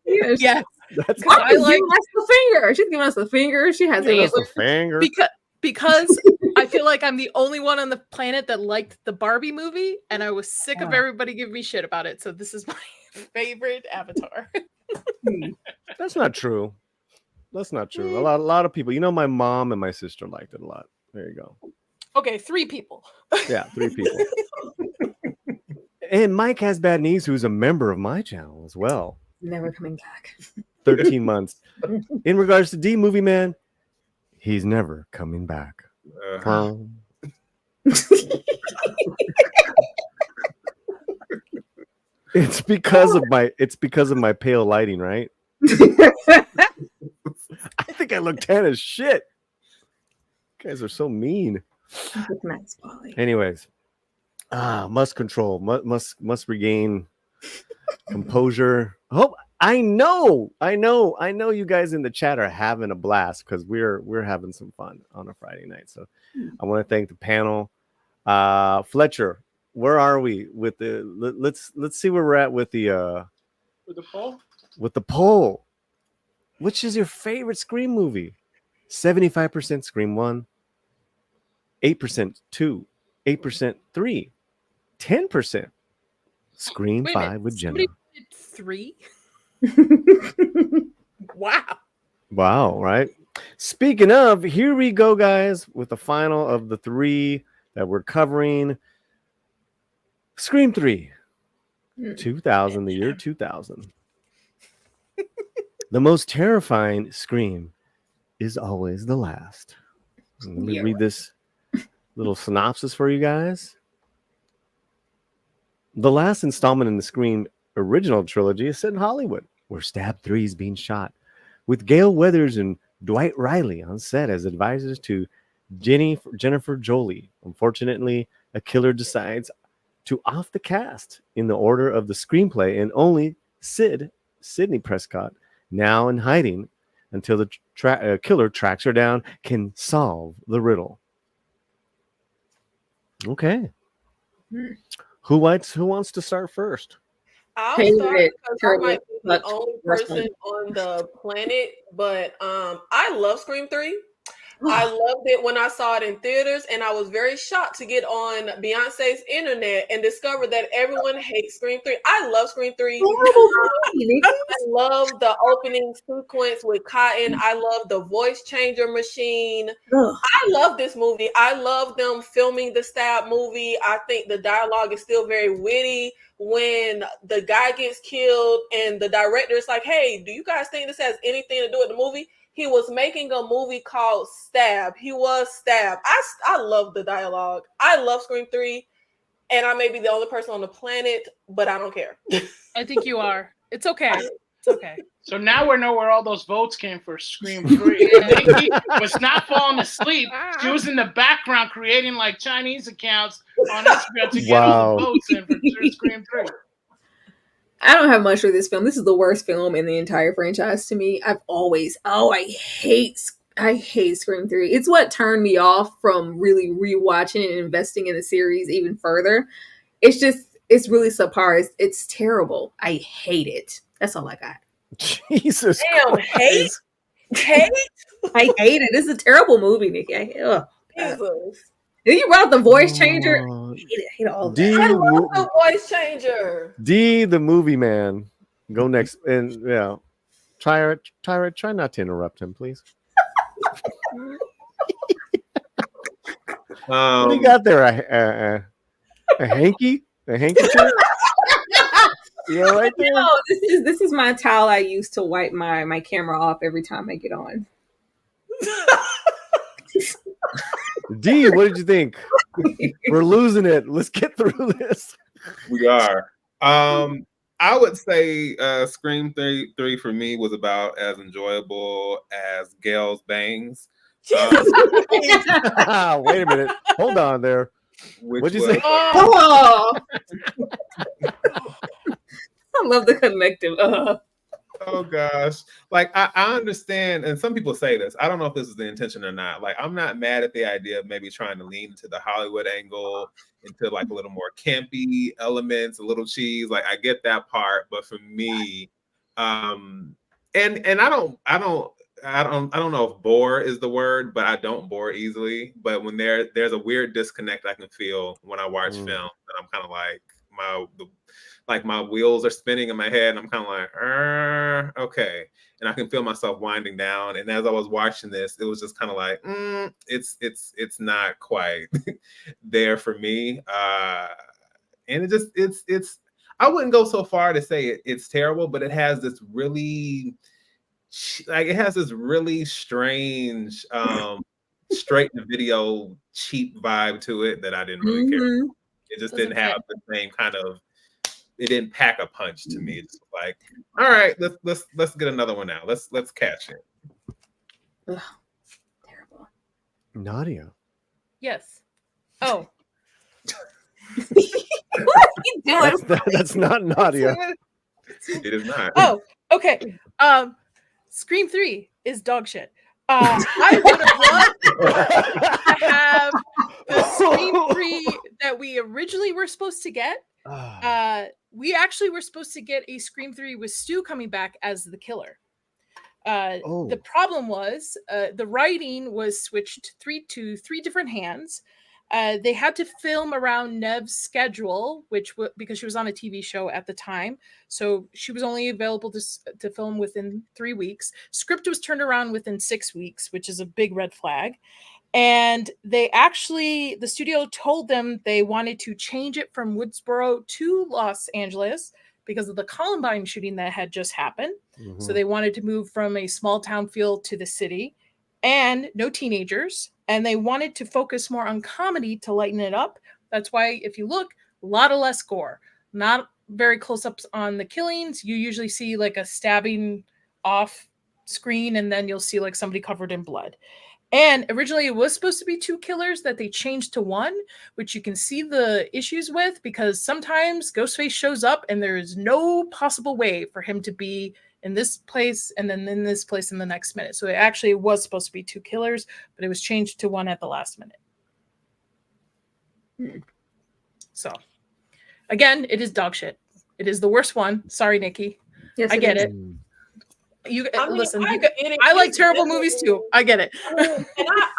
Yes. That's I like giving us the finger. She's giving us the finger. She has the finger. Because I feel like I'm the only one on the planet that liked the Barbie movie, and I was sick of everybody giving me shit about it. So this is my favorite Avatar. That's not true. That's not true. A lot of people. My mom and my sister liked it a lot. There you go. Okay, 3 people. Yeah, 3 people. And Mike Has Bad Knees, who's a member of my channel as well. Never coming back. 13 months. In regards to D Movie Man, he's never coming back. It's because of my pale lighting, right? I think I look tan as shit. guys are so mean. Nice, Polly. Anyways, must control, must regain composure. Hope I know you guys in the chat are having a blast because we're having some fun on a Friday night. So I want to thank the panel. Fletcher, where are we with the let's see where we're at with the poll? With the poll. Which is your favorite Scream movie? 75% Scream 1, 8% 2, 8% 3, 10% Scream 5 with Jenna. 3? Wow. Wow, right? Speaking of, here we go, guys, with the final of the 3 that we're covering. Scream 3, 2000, the year 2000. The most terrifying Scream is always the last. Let me read this little synopsis for you guys. The last installment in the Scream original trilogy is set in Hollywood, where Stab 3 is being shot, with Gale Weathers and Dwight Riley on set as advisors to Jennifer Jolie. Unfortunately, a killer decides to off the cast in the order of the screenplay, and only Sidney Prescott, now in hiding until the killer tracks her down, can solve the riddle. Okay. Who wants to start first? I'll start because I might be the only person on the planet, but I love Scream 3. I loved it when I saw it in theaters, and I was very shocked to get on Beyonce's internet and discover that everyone hates Scream 3. I love Scream 3. I love the opening sequence with Cotton. I love the voice changer machine. I love this movie. I love them filming the Stab movie. I think the dialogue is still very witty. When the guy gets killed and the director is like, hey, do you guys think this has anything to do with the movie? He was making a movie called Stab. He was Stab. I love the dialogue. I love Scream 3, and I may be the only person on the planet, but I don't care. I think you are. It's okay. It's okay. So now we know where all those votes came for Scream 3. Nikki was not falling asleep. She was in the background creating like Chinese accounts on Instagram to get all the votes in for Scream 3. I don't have much for this film. This is the worst film in the entire franchise to me. I hate Scream 3. It's what turned me off from really rewatching and investing in the series even further. It's really subpar. It's terrible. I hate it. That's all I got. Jesus. Damn, hate? I hate it. It's a terrible movie, Nikki. Jesus. You brought up the voice changer. I hate all of that. I love the voice changer. D, the movie man. Go next. And yeah. Tyra, try not to interrupt him, please. What do you got there? A hanky? A handkerchief? Yeah, right there. No, this is my towel I use to wipe my camera off every time I get on. D, what did you think? We're losing it. Let's get through this. We are. I would say Scream 3 for me was about as enjoyable as Gale's bangs. Wait a minute. Hold on there. What'd you say? Oh. I love the connective. Oh gosh. Like I understand, and some people say this. I don't know if this is the intention or not. Like, I'm not mad at the idea of maybe trying to lean into the Hollywood angle, into like a little more campy elements, a little cheese. Like, I get that part, but for me, and I don't know if bore is the word, but I don't bore easily. But when there's a weird disconnect I can feel when I watch film, and I'm kind of like my wheels are spinning in my head, and I'm kind of like, okay. And I can feel myself winding down. And as I was watching this, it was just kind of like, it's not quite there for me. And it's I wouldn't go so far to say it's terrible, but it has this really strange straight to video cheap vibe to it that I didn't really care for. It just didn't have the same kind of, it didn't pack a punch to me. It's like, all right, let's get another one out. Let's catch it. Ugh, terrible. Nadia. Yes. Oh. What are you doing? That's not Nadia. It is not. Oh, okay. Scream 3 is dog shit. I would have loved to have the Scream 3 that we originally were supposed to get. We actually were supposed to get a Scream 3 with Stu coming back as the killer. The problem was the writing was switched to three different hands. They had to film around Nev's schedule, because she was on a TV show at the time, so she was only available to film within 3 weeks. Script was turned around within 6 weeks, which is a big red flag. And the studio told them they wanted to change it from Woodsboro to Los Angeles because of the Columbine shooting that had just happened. Mm-hmm. So they wanted to move from a small town feel to the city, and no teenagers. And they wanted to focus more on comedy to lighten it up. That's why, if you look, a lot of less gore, not very close-ups on the killings. You usually see like a stabbing off screen, and then you'll see like somebody covered in blood. And originally it was supposed to be 2 killers that they changed to 1, which you can see the issues with, because sometimes Ghostface shows up and there is no possible way for him to be in this place and then in this place in the next minute. So it actually was supposed to be 2 killers, but it was changed to 1 at the last minute. So again, it is dog shit. It is the worst one. Sorry, Nikki. Yes, I get it. Listen. I like terrible movies too. I get it. And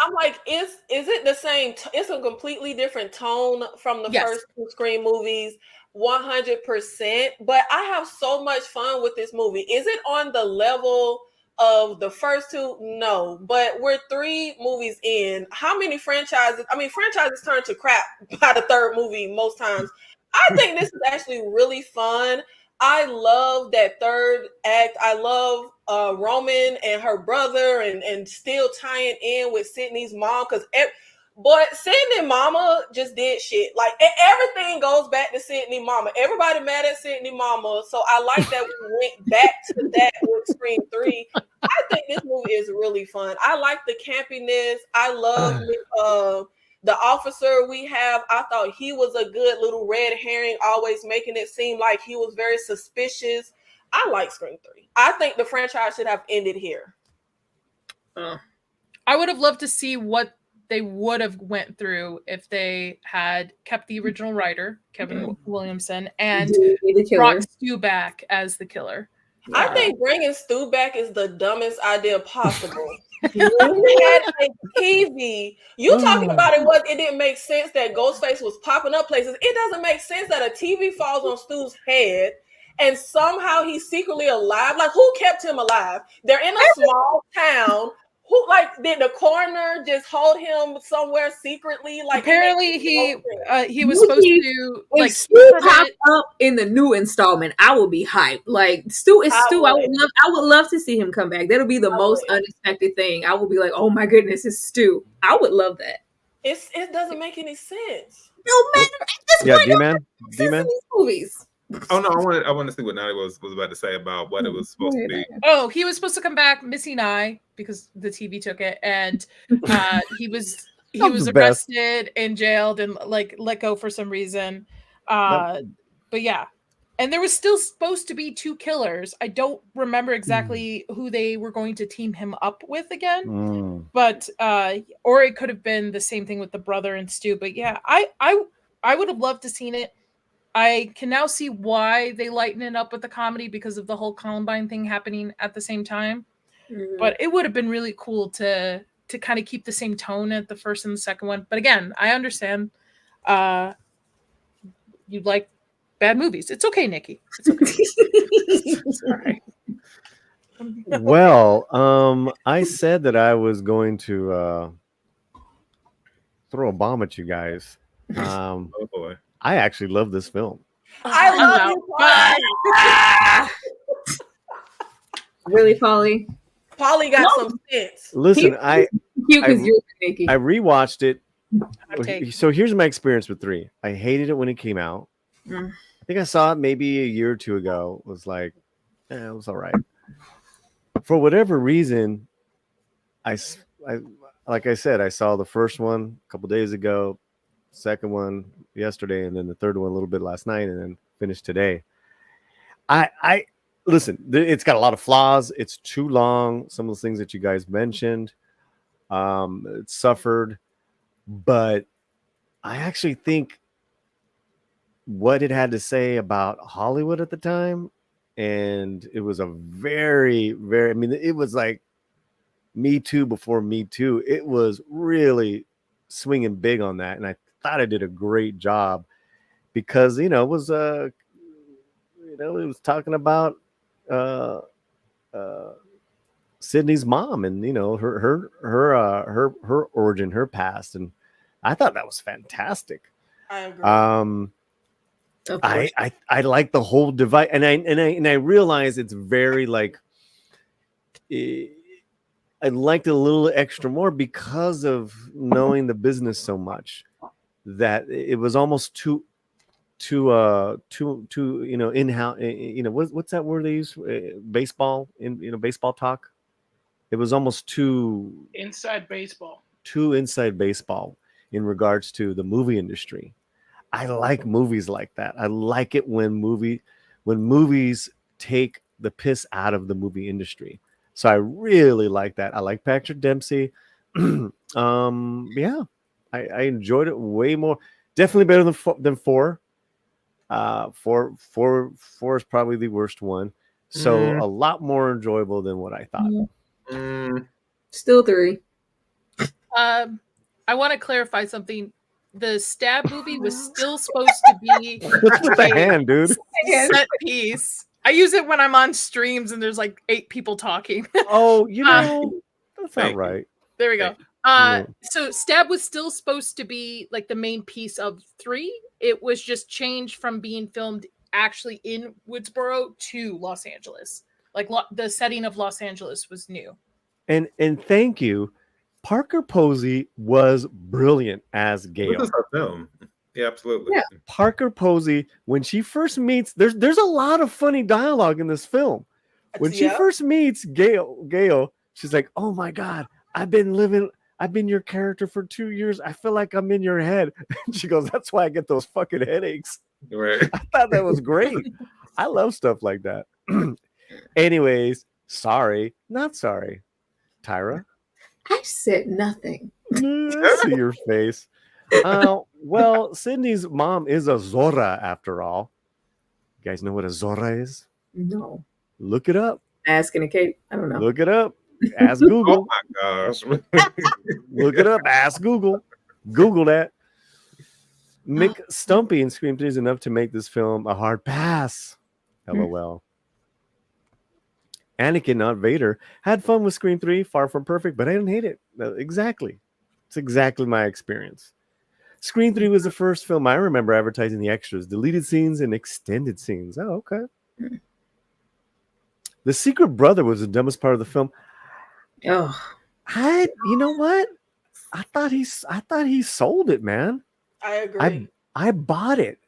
I'm like, is it the same? It's a completely different tone from the first 2 Scream movies, 100%. But I have so much fun with this movie. Is it on the level of the first 2? No, but we're 3 movies in. How many franchises? I mean, franchises turn to crap by the 3rd movie most times. I think this is actually really fun. I love that 3rd act. I love Roman and her brother and still tying in with Sydney's mom, but Sydney mama just did shit. Like everything goes back to Sydney mama. Everybody mad at Sydney mama. So I like that we went back to that with Scream 3. I think this movie is really fun. I like the campiness. I love the officer we have. I thought he was a good little red herring, always making it seem like he was very suspicious. I like Scream 3. I think the franchise should have ended here. I would have loved to see what they would have went through if they had kept the original writer, Kevin Williamson, and brought Stu back as the killer. I think bringing Stu back is the dumbest idea possible. You had a TV. You talking about it didn't make sense that Ghostface was popping up places. It doesn't make sense that a TV falls on Stu's head and somehow he's secretly alive. Like, who kept him alive? They're in a small town. Who, like, did the coroner just hold him somewhere secretly? Like, apparently he was supposed to like Stu pop up in the new installment. I will be hyped. Like, Stu is Stu. I would love to see him come back. That'll be the most unexpected thing. I will be like, oh my goodness, it's Stu. I would love that. It doesn't make any sense. No matter at this point. D-Man. These movies. Oh no, I want to see what Nadia was about to say about what it was supposed to be. Oh, he was supposed to come back missing eye because the TV took it, and he was arrested and jailed and like let go for some reason. But yeah, and there was still supposed to be 2 killers. I don't remember exactly who they were going to team him up with again, but or it could have been the same thing with the brother and Stu. But yeah, I would have loved to seen it. I can now see why they lighten it up with the comedy because of the whole Columbine thing happening at the same time. But it would have been really cool to kind of keep the same tone at the first and the second one. But again, I understand you like bad movies. It's okay, Nikki. It's okay. Sorry. Well, I said that I was going to throw a bomb at you guys. Oh boy. I actually love this film. I love you, Really, Polly? Polly got some sense. Listen, I rewatched it. Okay. So here's my experience with 3. I hated it when it came out. I think I saw it maybe a year or 2 ago. It was like, it was all right. For whatever reason, a like I said, I saw the first one a couple days ago, second one yesterday, and then the third one a little bit last night, and then finished today. I listen. It's got a lot of flaws. It's too long. Some of the things that you guys mentioned, it suffered, but I actually think what it had to say about Hollywood at the time, and it was a very, very. I mean, it was like Me Too before Me Too. It was really swinging big on that, and I thought I did a great job because it was it was talking about uh, uh, Sydney's mom and her origin, her past, and I thought that was fantastic. I agree. Of course. I like the whole device, and I realize it's very like. I liked it a little extra more because of knowing the business so much that it was almost too in-house. What's that word they use? Baseball baseball talk. It was almost too Inside baseball. inside baseball in regards to the movie industry. I like movies like that. I like it when movies take the piss out of the movie industry. So I really like that. I like Patrick Dempsey. Yeah, I enjoyed it way more. Definitely better than four. Four is probably the worst one. So a lot more enjoyable than what I thought. Still 3. I want to clarify something. The Stab movie was still supposed to be What's with the hand, dude? set piece. I use it when I'm on streams and there's like 8 people talking. Oh, that's not right. There we go. So Stab was still supposed to be like the main piece of 3. It was just changed from being filmed actually in Woodsboro to Los Angeles. Like the setting of Los Angeles was new. And thank you. Parker Posey was brilliant as Gale. This is our film. Yeah, absolutely. Yeah. Parker Posey, when she first meets, there's a lot of funny dialogue in this film. When she first meets Gale, she's like, "Oh my God, I've been your character for 2 years. I feel like I'm in your head." And she goes, "That's why I get those fucking headaches." Right. I thought that was great. I love stuff like that. Anyways, sorry, not sorry, Tyra. I said nothing. I see your face. Well, Sydney's mom is a Zora after all. You guys know what a Zora is? No. Look it up. Asking a Kate. I don't know. Look it up. Ask Google. Oh my gosh. Look it up. Ask Google. Google that. Mick Stumpy in Scream 3 is enough to make this film a hard pass. LOL. Anakin, not Vader, had fun with Scream 3, far from perfect, but I didn't hate it. Exactly. It's exactly my experience. Scream 3 was the first film I remember advertising the extras, deleted scenes, and extended scenes. Oh, okay. The Secret Brother was the dumbest part of the film. Oh. You know what? I thought he sold it, man. I agree. I bought it.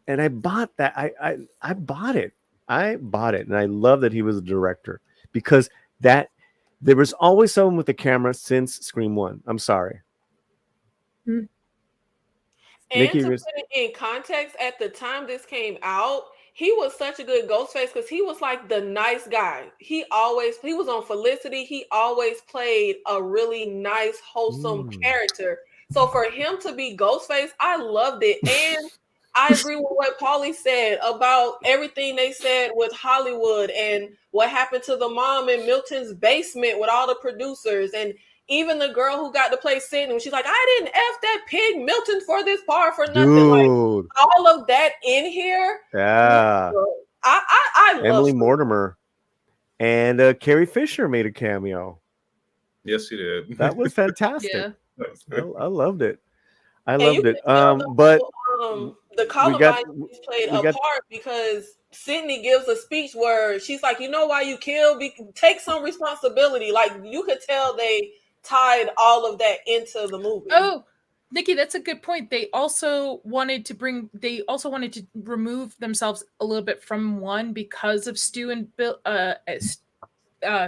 And I bought that. I bought it. I bought it. And I love that he was a director because there was always someone with the camera since Scream 1. I'm sorry. And Nikki, to put it in context, at the time this came out, he was such a good Ghostface because he was like the nice guy. He was on Felicity. He always played a really nice, wholesome character. So for him to be Ghostface, I loved it. And I agree with what Paulie said about everything they said with Hollywood and what happened to the mom in Milton's basement with all the producers. And even the girl who got to play Sydney, she's like, "I didn't F that pig Milton for this part for nothing." Dude. Like all of that in here. Yeah. I love Emily Mortimer. And Carrie Fisher made a cameo. Yes, she did. That was fantastic. Yeah. I loved it. I And loved you it. can tell But the Columbine played a part because Sydney gives a speech where she's like, "You know why you killed? Take some responsibility." Like you could tell they tied all of that into the movie. Oh, Nikki, that's a good point. They also wanted to remove themselves a little bit from 1 because of Stu and Bill.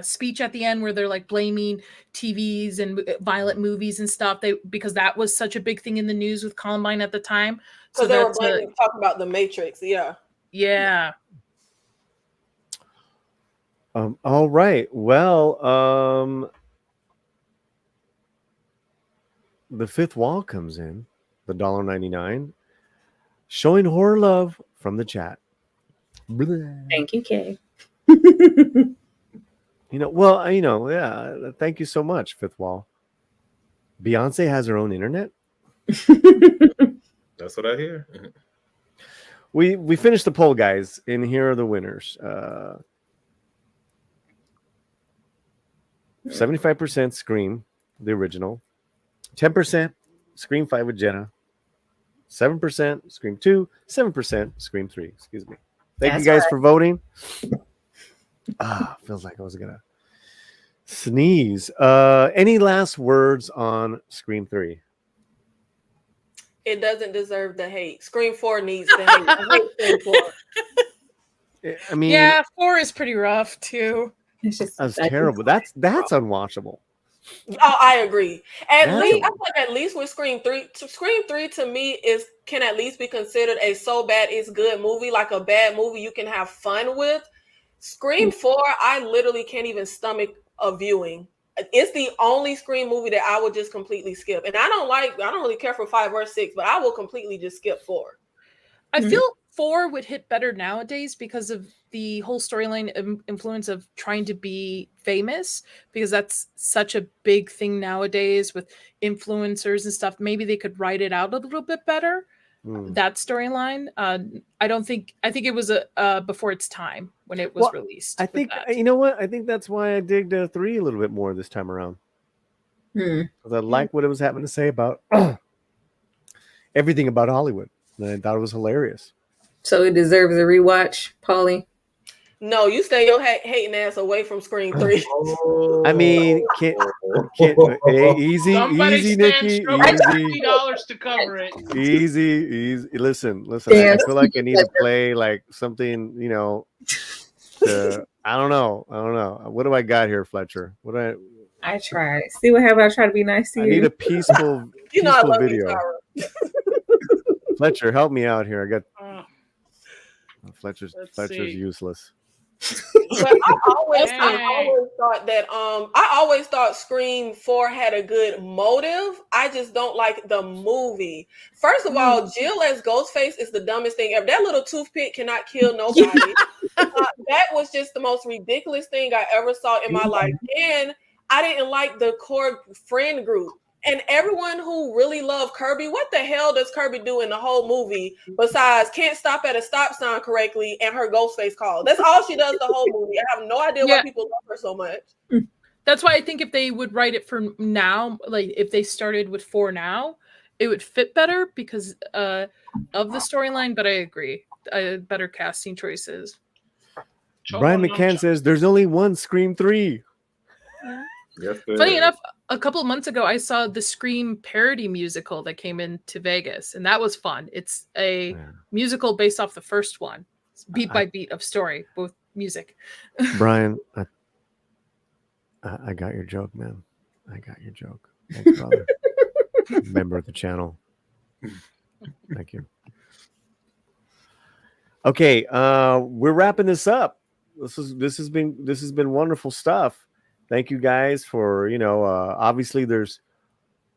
speech at the end where they're like blaming TVs and violent movies and stuff. Because that was such a big thing in the news with Columbine at the time. So Because they were that's talking about the Matrix. Yeah. yeah. All right. Well, the fifth wall comes in, the $1.99, showing horror love from the chat. Thank you, Kay. Yeah. Thank you so much, fifth wall. Beyonce has her own internet. That's what I hear. We finished the poll, guys, and here are the winners. 75% Scream, the original. 10% Scream 5 with Jenna. 7% Scream 2. 7% Scream 3. Excuse me. Thank you guys for voting. Feels like I was gonna sneeze. Any last words on Scream 3? It doesn't deserve the hate. Scream 4 needs the hate. I hate Scream 4. I mean, yeah, 4 is pretty rough too. It's just that's terrible. That's unwatchable. Oh, I agree. I feel like at least with Scream 3 to me can at least be considered a so bad it's good movie, like a bad movie you can have fun with. Scream 4, I literally can't even stomach a viewing. It's the only Scream movie that I would just completely skip. And I don't really care for 5 or 6, but I will completely just skip 4. I feel 4 would hit better nowadays because of the whole storyline influence of trying to be famous, because that's such a big thing nowadays with influencers and stuff. Maybe they could write it out a little bit better. That storyline. I think it was before its time when it was released. I think you know what? I think that's why I digged 3 a little bit more this time around. Because I like what it was having to say about everything about Hollywood. And I thought it was hilarious. So it deserves a rewatch, Paulie. No, you stay your hating ass away from Scream 3. I mean, can't easy, Nikki. Easy. $50 to cover it. Easy. Listen. I feel like I need to play like something, I don't know. What do I got here, Fletcher? I tried. See what happened? I try to be nice to you. I need a peaceful I love video. You, Fletcher, help me out here. I got Fletcher's useless. But I always thought Scream 4 had a good motive. I just don't like the movie. First of all, Jill as Ghostface is the dumbest thing ever. That little toothpick cannot kill nobody. That was just the most ridiculous thing I ever saw in my life. And I didn't like the core friend group. And everyone who really loved Kirby, what the hell does Kirby do in the whole movie besides can't stop at a stop sign correctly and her Ghostface call? That's all she does the whole movie. I have no idea why people love her so much. That's why I think if they would write it for now, like if they started with 4 now, it would fit better because of the storyline. But I agree, better casting choices. Brian McCann says there's only one Scream 3. Yes, funny enough, a couple of months ago, I saw the Scream parody musical that came into Vegas, and that was fun. It's a musical based off the first one, beat by beat of story, both music. Brian, I got your joke, man. I got your joke. Thanks, brother. Member of the channel. Thank you. Okay, we're wrapping this up. This has been wonderful stuff. Thank you guys for, obviously there's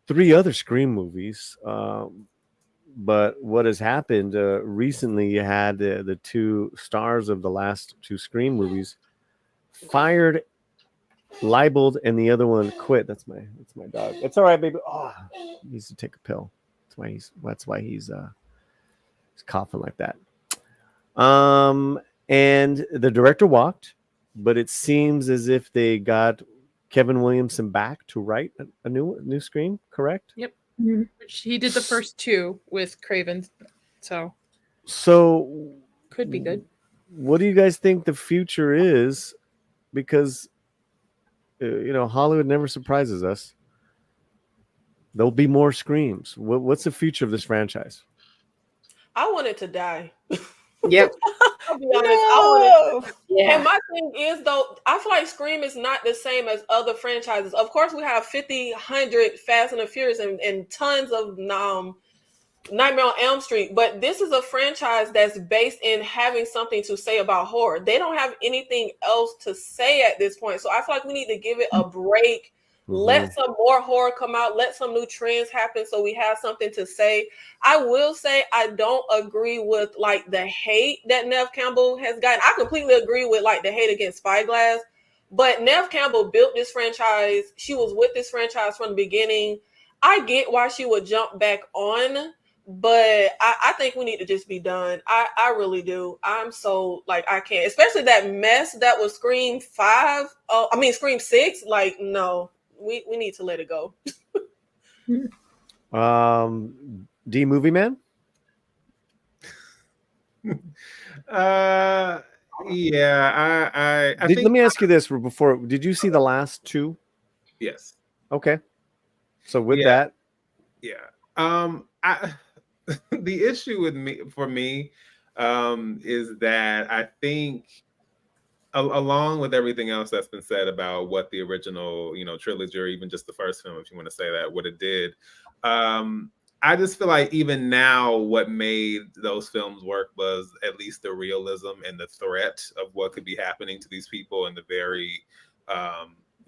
3 other Scream movies. But what has happened recently, you had the 2 stars of the last 2 Scream movies fired, libeled, and the other one quit. That's my dog. It's all right, baby. Oh, he needs to take a pill. That's why he's coughing like that. And the director walked, but it seems as if they got Kevin Williamson back to write a new Scream, correct? Yep. Which he did the first 2 with Craven. So could be good. What do you guys think the future is? Because Hollywood never surprises us. There'll be more Screams. What's the future of this franchise? I want it to die. Yep. I'll be honest. Yeah. And my thing is, though, I feel like Scream is not the same as other franchises. Of course, we have 50, 100 Fast and the Furious and tons of Nightmare on Elm Street, but this is a franchise that's based in having something to say about horror. They don't have anything else to say at this point. So I feel like we need to give it a break. Let some more horror come out. Let some new trends happen so we have something to say. I will say I don't agree with like the hate that Nev Campbell has gotten. I completely agree with like the hate against Spyglass, but Nev Campbell built this franchise. She was with this franchise from the beginning. I get why she would jump back on, but I think we need to just be done. I really do. I'm so like I can't, especially that mess that was Scream 5. Scream 6. Like, no, we need to let it go. D Movie Man. Yeah, I think. Let me ask you this before. Did you see the last two? Yes. Okay. So with that, the issue with me is that I think along with everything else that's been said about what the original, trilogy, or even just the first film, if you want to say that, what it did, I just feel like even now, what made those films work was at least the realism and the threat of what could be happening to these people, and the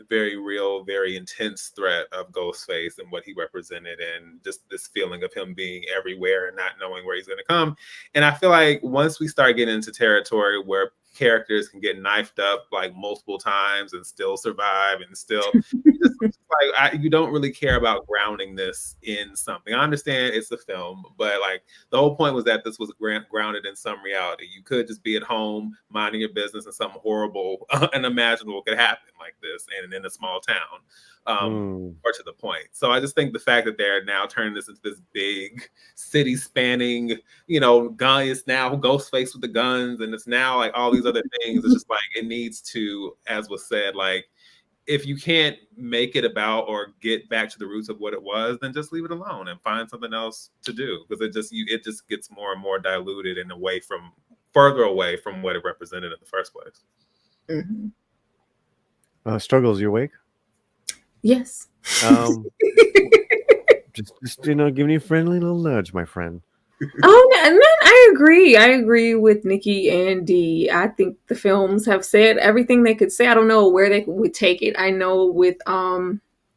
very real, very intense threat of Ghostface and what he represented, and just this feeling of him being everywhere and not knowing where he's going to come. And I feel like once we start getting into territory where characters can get knifed up like multiple times and still survive, and still you don't really care about grounding this in something. I understand it's a film, but like the whole point was that this was grounded in some reality. You could just be at home minding your business and something horrible unimaginable could happen like this, and in a small town, or to the point. So I just think the fact that they're now turning this into this big city spanning, gun, it's now Ghostface with the guns, and it's now like all these other things. It's just like it needs to, as was said, like if you can't make it about or get back to the roots of what it was, then just leave it alone and find something else to do, because it just gets more and more diluted and further away from what it represented in the first place. Struggles, you awake? Yes. Just give me a friendly little nudge, my friend. And then I agree with Nikki and Dee. I think the films have said everything they could say. I don't know where they would take it. I know with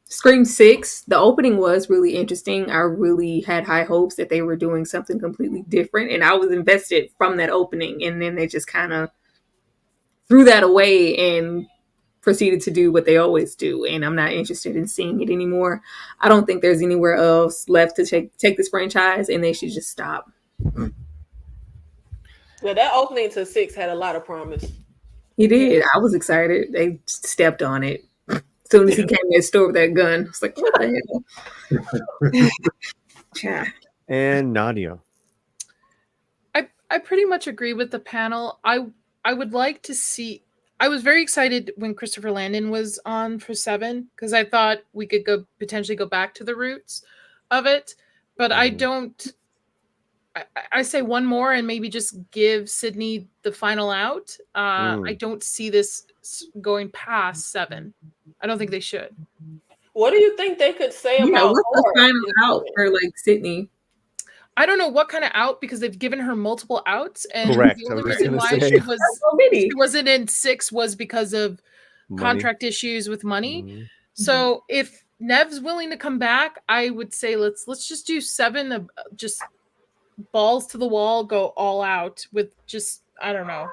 Scream 6, the opening was really interesting. I really had high hopes that they were doing something completely different, and I was invested from that opening, and then they just kind of threw that away and proceeded to do what they always do, and I'm not interested in seeing it anymore. I don't think there's anywhere else left to take this franchise, and they should just stop. Yeah, that opening to 6 had a lot of promise. He did. I was excited. They stepped on it. As soon as he came in the store with that gun, I was like, what the hell? And Nadia. I pretty much agree with the panel. I would like to see. I was very excited when Christopher Landon was on for 7, because I thought we could potentially go back to the roots of it. But I don't. I say one more and maybe just give Sydney the final out. I don't see this going past 7. I don't think they should. What do you think they could say about what's the final out for like Sydney? I don't know what kind of out, because they've given her multiple outs, and correct. The only reason why she wasn't in 6 was because of contract issues with money. So if Nev's willing to come back, I would say let's just do 7, just balls to the wall, go all out with just, I don't know,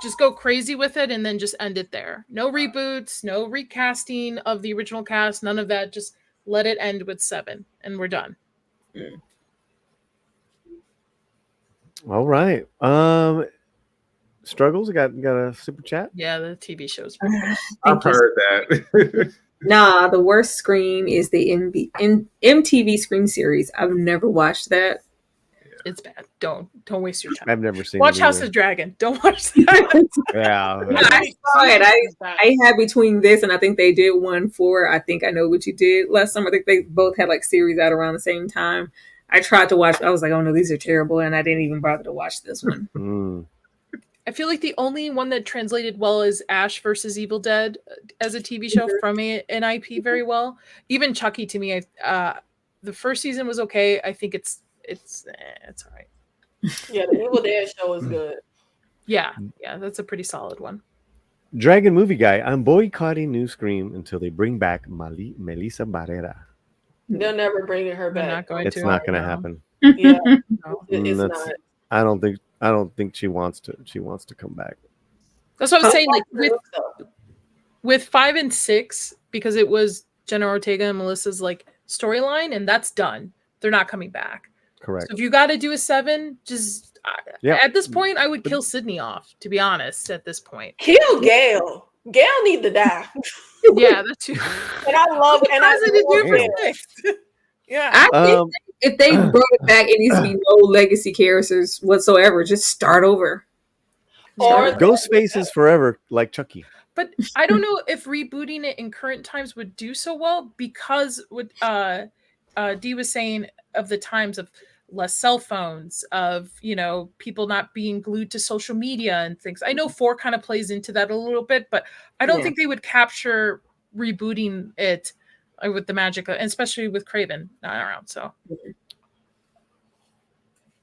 just go crazy with it, and then just end it there. No reboots, no recasting of the original cast, none of that. Just let it end with 7, and we're done. All right. Struggles, got a super chat? Yeah, the TV shows. I've heard that. Nah, the worst Scream is the MTV Scream series. I've never watched that. It's bad. Don't waste your time. I've never seen Watch it House of Dragon. Don't watch that. Yeah. I saw it. I had between this and I think they did one for I Think I Know What You Did last summer. I think they both had like series out around the same time. I tried to watch. I was like, oh no, these are terrible, and I didn't even bother to watch this one. I feel like the only one that translated well is Ash versus Evil Dead as a TV show from an IP very well. Even Chucky to me, the first season was okay. I think it's all right. Yeah, the Evil Dead show is good. Yeah, that's a pretty solid one. Dragon movie guy, I'm boycotting New Scream until they bring back Melissa Barrera. They're never bringing her They're back. not going It's to. not going to happen. Yeah, No. it's That's- not. I don't think she wants to. She wants to come back. That's what I'm saying. Like So, with 5 and 6, because it was Jenna Ortega and Melissa's like storyline, and that's done. They're not coming back. Correct. So if you got to do a 7, just Yeah. at this point, I would kill Sydney off. To be honest, at this point, kill Gail. Gail need to die. yeah, that's too. And I love and I President love do Gail. for 6. Yeah, I think if they brought it back, it needs to be no legacy characters whatsoever. Just start over. Or Ghostface is forever, like Chucky. but I don't know if rebooting it in current times would do so well, because what Dee was saying of the times of less cell phones, of people not being glued to social media and things. I know 4 kind of plays into that a little bit, but I don't think they would capture rebooting it with the magic, especially with Craven not around. So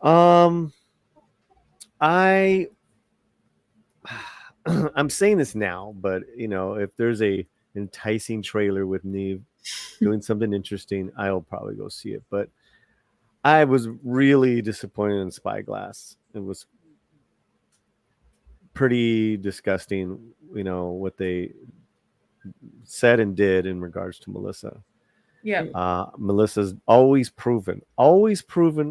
I'm saying this now, but if there's a enticing trailer with Neve doing something interesting, I'll probably go see it. But I was really disappointed in Spyglass. It was pretty disgusting, what they said and did in regards to Melissa. yeah, Melissa's always proven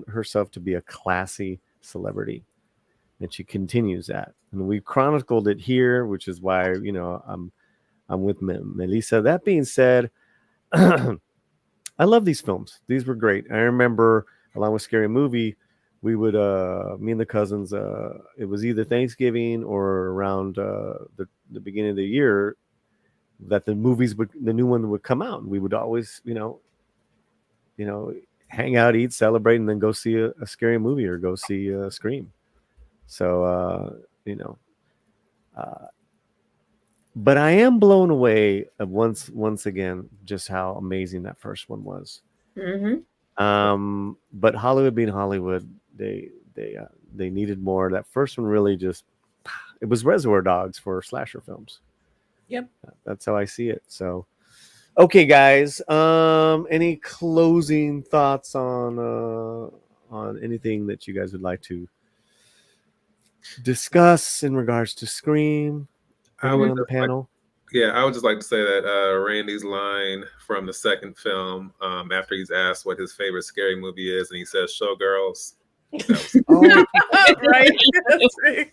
herself to be a classy celebrity, and she continues that. And we chronicled it here, which is why I'm with Melissa. That being said, I love these films. These were great. I remember, along with Scary Movie, we would me and the cousins. It was either Thanksgiving or around the beginning of the year that the new one would come out, and we would always hang out, eat, celebrate, and then go see a Scary Movie or go see Scream. So but I am blown away of once again just how amazing that first one was. Mm-hmm. But Hollywood being Hollywood, they needed more. That first one really just, it was Reservoir Dogs for slasher films. Yep. That's how I see it. So, okay, guys. Any closing thoughts on anything that you guys would like to discuss in regards to Scream? Anyone on the panel? I would just like to say that Randy's line from the second film, after he's asked what his favorite scary movie is, and he says Showgirls. Right. That's right.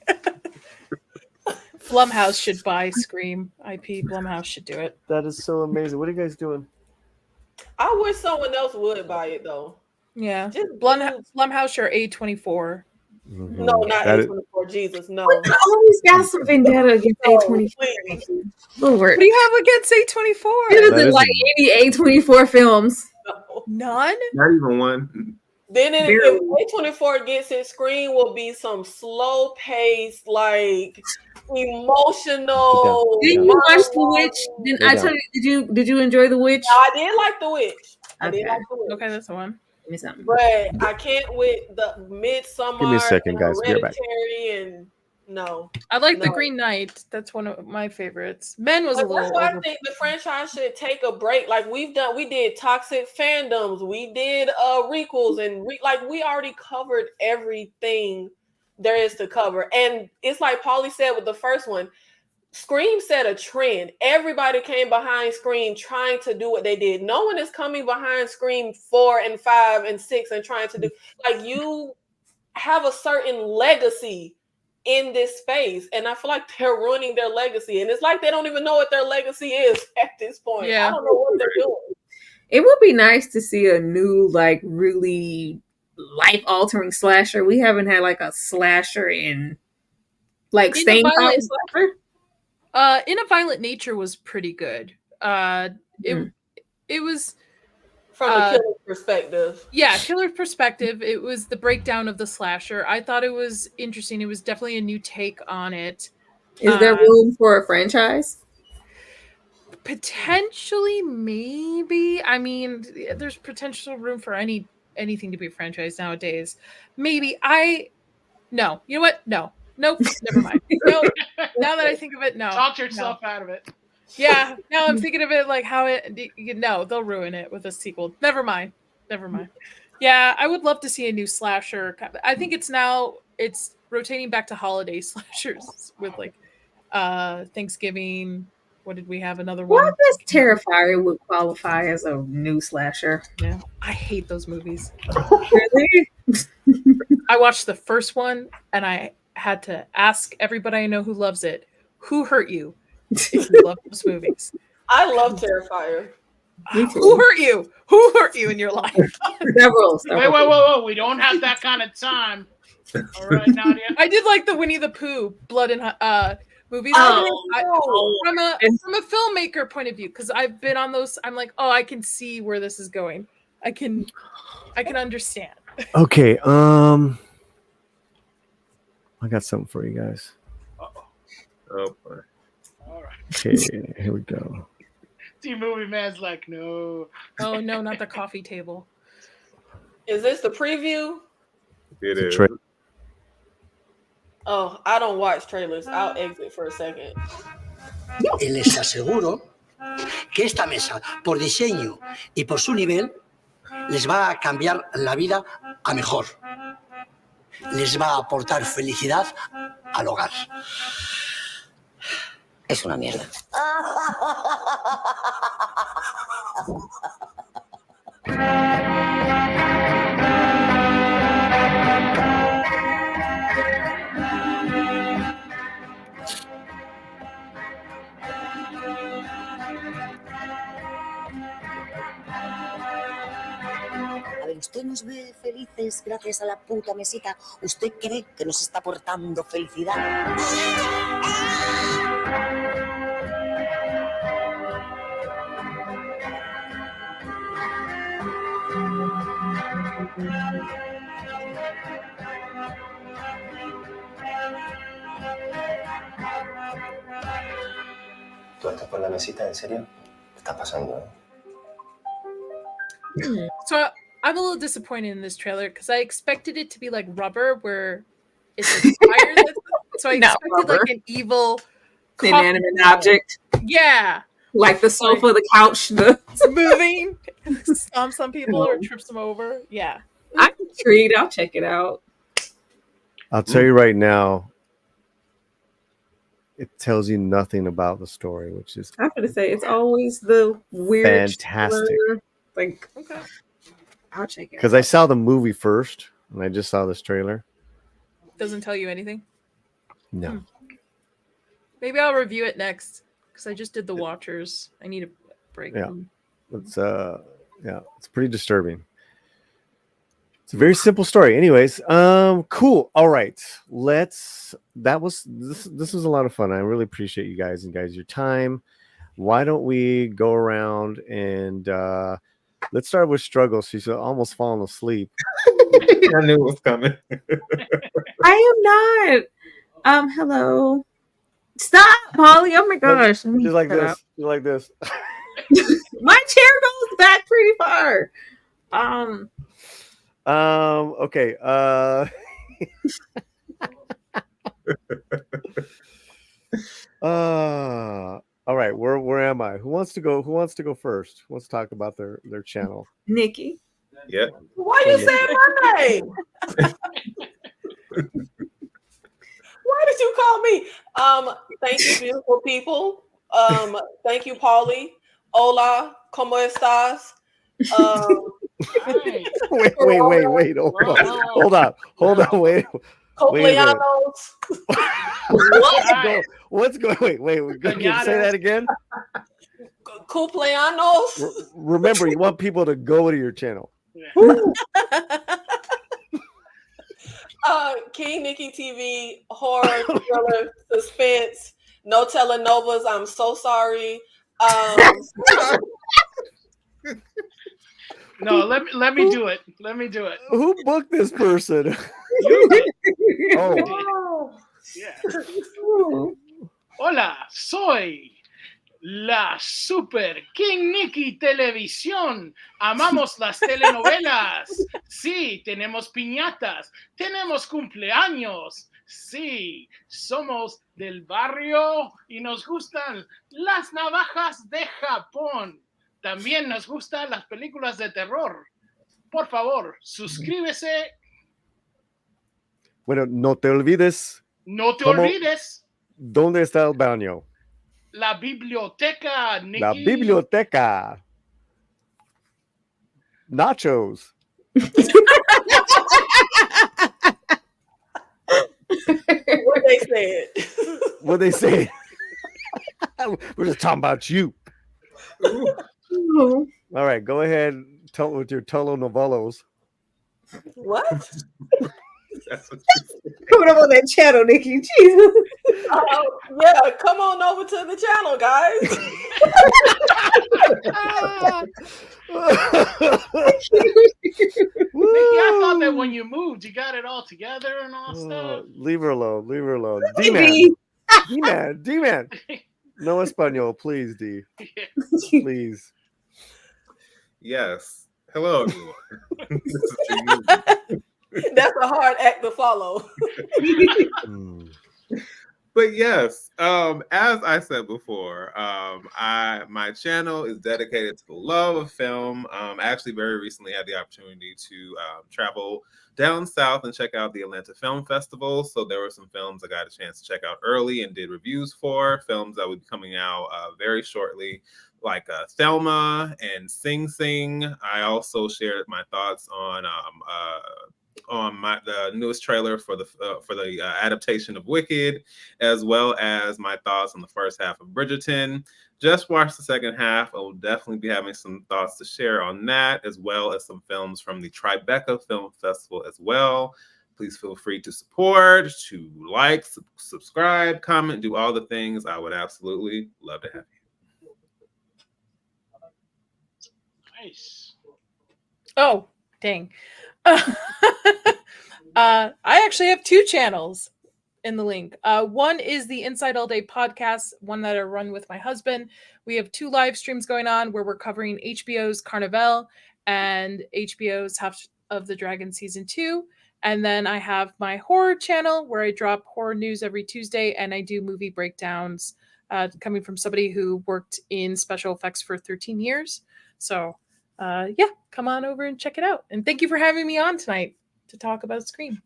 Blumhouse should buy Scream IP. Blumhouse should do it. That is so amazing. What are you guys doing? I wish someone else would buy it though. Yeah. Just Blumhouse or A24. No, not A24. Jesus, no. Always got some vendetta against A24. Lord. What do you have against A24? It isn't like any A24 films. No. None? Not even one. Then if A24 gets it, Scream will be some slow paced, like emotional. Didn't you watch The Witch? Didn't I tell you? Did you enjoy The Witch? No, I did like The Witch. I did like The Witch. Okay, that's the one. Give me something. But I can't with the Midsummer. Give me a second, guys. Be right back. And no. I like The Green Knight. That's one of my favorites. Men was a little. That's why I think the franchise should take a break. Like we did toxic fandoms, we did requels, and we already covered everything there is to cover. And it's like Paulie said with the first one, Scream set a trend. Everybody came behind Scream trying to do what they did. No one is coming behind Scream 4 and 5 and 6 and trying to do, like, you have a certain legacy in this space, and I feel like they're ruining their legacy, and it's like they don't even know what their legacy is at this point. I don't know what they're doing. It would be nice to see a new, like, really life-altering slasher. We haven't had like a slasher in like staying power slasher. In a Violent Nature was pretty good. It was From the killer's perspective. Yeah, killer's perspective. It was the breakdown of the slasher. I thought it was interesting. It was definitely a new take on it. Is there room for a franchise? Potentially, maybe. I mean, there's potential room for anything to be franchised nowadays. Maybe. No. You know what? No. Nope. Never mind. No. Now that I think of it, no. Talk yourself out of it. Yeah. Now I'm thinking of it like how no, they'll ruin it with a sequel. Never mind. Yeah, I would love to see a new slasher. I think it's rotating back to holiday slashers with like Thanksgiving. What did we have? Another one. Well, I guess Terrifier would qualify as a new slasher. Yeah, I hate those movies. Really? I watched the first one and I had to ask everybody I know who loves it, who hurt you if you love those movies? I love Terrifier. Who hurt you? Who hurt you in your life? Several. Wait. We don't have that kind of time. All right, Nadia. I did like the Winnie the Pooh blood and movies. From a filmmaker point of view, because I've been on those. I'm like, oh, I can see where this is going. I can understand. Okay. I got something for you guys. Oh boy. All right. Okay, here we go. Movie man's like, no. Oh no, not the coffee table. Is this the preview? It is. Oh, I don't watch trailers. I'll exit for a second. Y les aseguro que esta mesa, por diseño y por su nivel, les va a cambiar la vida a mejor. Les va a aportar felicidad al hogar. Es una mierda. A ver, usted nos ve felices gracias a la puta mesita. ¿Usted cree que nos está aportando felicidad? ¿Tú estás por la mesita, en serio? ¿Qué está pasando? So I'm a little disappointed in this trailer because I expected it to be like Rubber, where it's a fire. So I expected like an evil inanimate object. Yeah. Like the sofa, the couch, it's moving, stomps on people or trips them over. Yeah. I'm intrigued. I'll check it out. I'll tell you right now, it tells you nothing about the story, which is I'm gonna say it's always the weird, fantastic. trailer. Like, okay, I'll check it. Because I saw the movie first, and I just saw this trailer. Doesn't tell you anything. No. Maybe I'll review it next because I just did the Watchers. I need a break. Yeah, it's pretty disturbing. It's a very simple story. Anyways, cool. All right, this was a lot of fun. I really appreciate you guys and your time. Why don't we go around and let's start with Struggle. She's almost fallen asleep. I knew it was coming. I am not. Hello. Stop, Polly. Oh my gosh. Just like this. You're like this. My chair goes back pretty far. Okay. All right. Where am I? Who wants to go first? Who wants to talk about their channel? Nikki. Yeah. Why you saying my name? Why did you call me? Thank you, beautiful people. Thank you, Paulie. Hola, ¿cómo estás? Wait. Hold on. Wait. Cumpleaños. What's going? Wait. Say that again. Cumpleaños. Remember, you want people to go to your channel. King Nikki TV, horror, thriller, suspense, no telenovas. I'm so sorry. No, let me do it. Let me do it. Who booked this person? You did. Oh, Oh. Yes. Oh. Hola, soy la Super King Nicky Televisión. Amamos las telenovelas. Sí, tenemos piñatas. Tenemos cumpleaños. Sí, somos del barrio y nos gustan las navajas de Japón. También nos gustan las películas de terror. Por favor, suscríbese. bueno, no te olvides. No te ¿Cómo? olvides. ¿Dónde está el baño? La biblioteca, Nicky. La biblioteca. Nachos. What they said. What they say? We're just talking about you. Oh. All right, go ahead. Tell with your Tolo Novelos. What? That's what you Coming up on that channel, Nikki. Jesus. Yeah, come on over to the channel, guys. Nikki, I thought that when you moved, you got it all together and all stuff. Leave her alone. Leave her alone. Maybe. D-man. D-man. No Espanol, please, D. Please. Yes. Hello, everyone. This is the That's a hard act to follow. But yes, as I said before, my channel is dedicated to the love of film. I actually very recently had the opportunity to travel down south and check out the Atlanta Film Festival. So there were some films I got a chance to check out early and did reviews for, films that would be coming out very shortly, like Thelma and Sing Sing. I also shared my thoughts on the newest trailer for the adaptation of Wicked, as well as my thoughts on the first half of Bridgerton. Just watched the second half. I will definitely be having some thoughts to share on that, as well as some films from the Tribeca Film Festival as well. Please feel free to support, to like, subscribe, comment, do all the things. I would absolutely love to have you. Nice. Oh, dang. I actually have two channels in the link. One is the Inside All Day podcast, one that I run with my husband. We have two live streams going on where we're covering HBO's Carnival and HBO's House of the Dragon season 2. And then I have my horror channel where I drop horror news every Tuesday and I do movie breakdowns coming from somebody who worked in special effects for 13 years. So yeah, come on over and check it out. And thank you for having me on tonight to talk about Scream.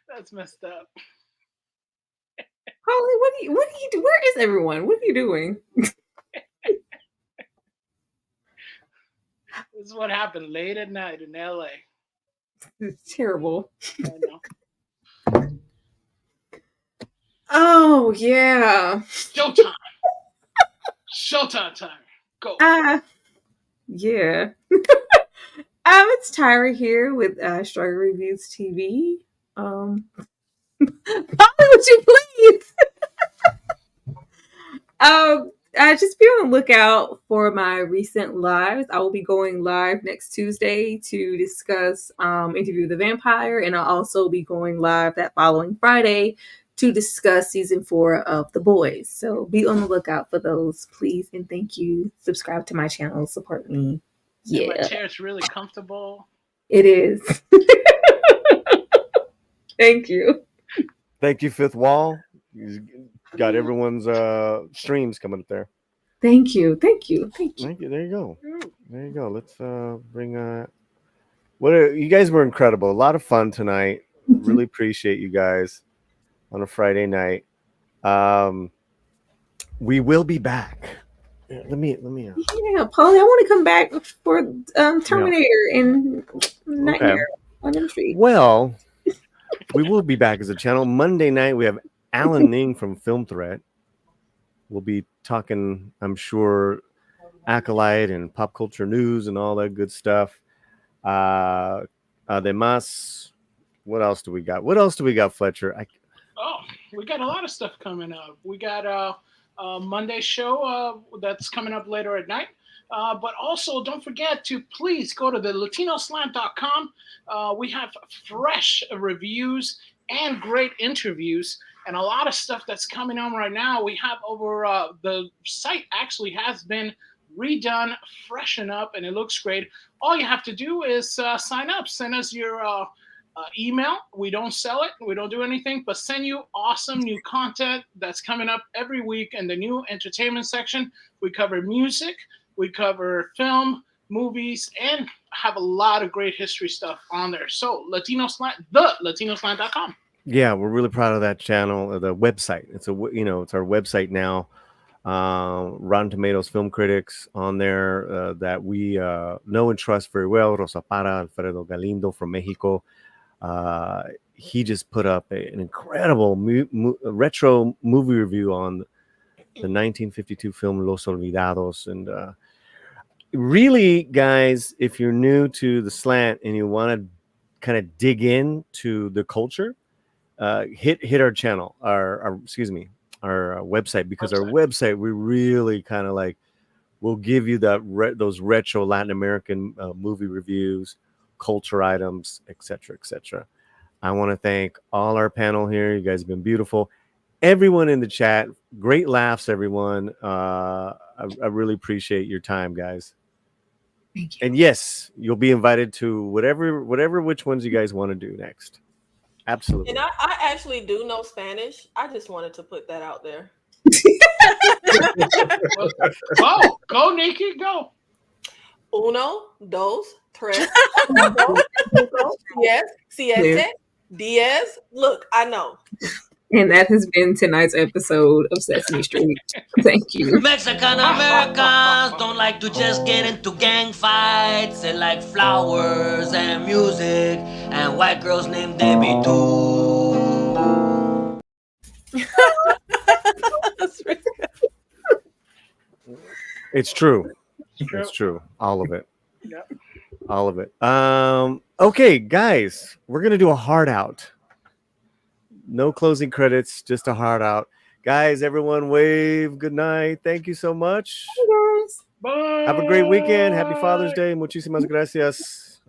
That's messed up. Holly, what do you do? Where is everyone? What are you doing? This is what happened late at night in LA. It's terrible. I know. Oh yeah. Showtime. Showtime time. Go. Yeah. It's Tyra here with Struggle Reviews TV. Polly, would you please? Just be on the lookout for my recent lives. I will be going live next Tuesday to discuss Interview with the Vampire, and I'll also be going live that following Friday to discuss season 4 of The Boys. So be on the lookout for those, please, and thank you. Subscribe to my channel, support me. Yeah, and my chair's really comfortable. It is. Thank you. Thank you, Fifth Wall. You got everyone's streams coming up there. Thank you. Thank you. Thank you. Thank you. There you go. There you go. Let's bring you guys were incredible. A lot of fun tonight. Really appreciate you guys on a Friday night. We will be back. Yeah, let me. Yeah, Polly, I want to come back for Terminator and Nightmare on Elm Street. Well, we will be back as a channel. Monday night, we have Alan Ning from Film Threat. We'll be talking, I'm sure, Acolyte and pop culture news and all that good stuff. Además, What else do we got? What else do we got, Fletcher? Oh, we got a lot of stuff coming up. We got a Monday show that's coming up later at night. But also, don't forget to please go to the latinoslant.com. We have fresh reviews and great interviews and a lot of stuff that's coming on right now. We have over the site actually has been redone, freshen up, and it looks great. All you have to do is sign up. Send us your email. We don't sell it. We don't do anything, but send you awesome new content that's coming up every week in the new entertainment section. We cover music, we cover film, movies, and have a lot of great history stuff on there. So latinoslant.com. Yeah, we're really proud of that channel, the website. It's it's our website now. Rotten Tomatoes film critics on there that we know and trust very well. Rosa Para, Alfredo Galindo from Mexico. He just put up an incredible retro movie review on the 1952 film Los Olvidados. And really, guys, if you're new to the slant and you want to kind of dig into the culture, hit our channel, our website, because our website, we really kind of like will give you those retro Latin American movie reviews, culture items, etc., etc. I want to thank all our panel here. You guys have been beautiful. Everyone in the chat, great laughs, everyone. I really appreciate your time, guys. Thank you. And yes, you'll be invited to which ones you guys want to do next. Absolutely. And I actually do know Spanish. I just wanted to put that out there. Go, Nikki, go. 1, 2, 3, 4, 5, 6, 7, 10. Look, I know. And that has been tonight's episode of Sesame Street. Thank you. Mexican Americans don't like to just get into gang fights. They like flowers and music and white girls named Debbie too. That's really good. It's true. It's true. All of it. Yep. All of it. Okay, guys, we're gonna do a hard out. No closing credits, just a hard out. Guys, everyone wave. Good night. Thank you so much. Hey guys. Bye. Have a great weekend. Happy Father's Day. Muchísimas gracias.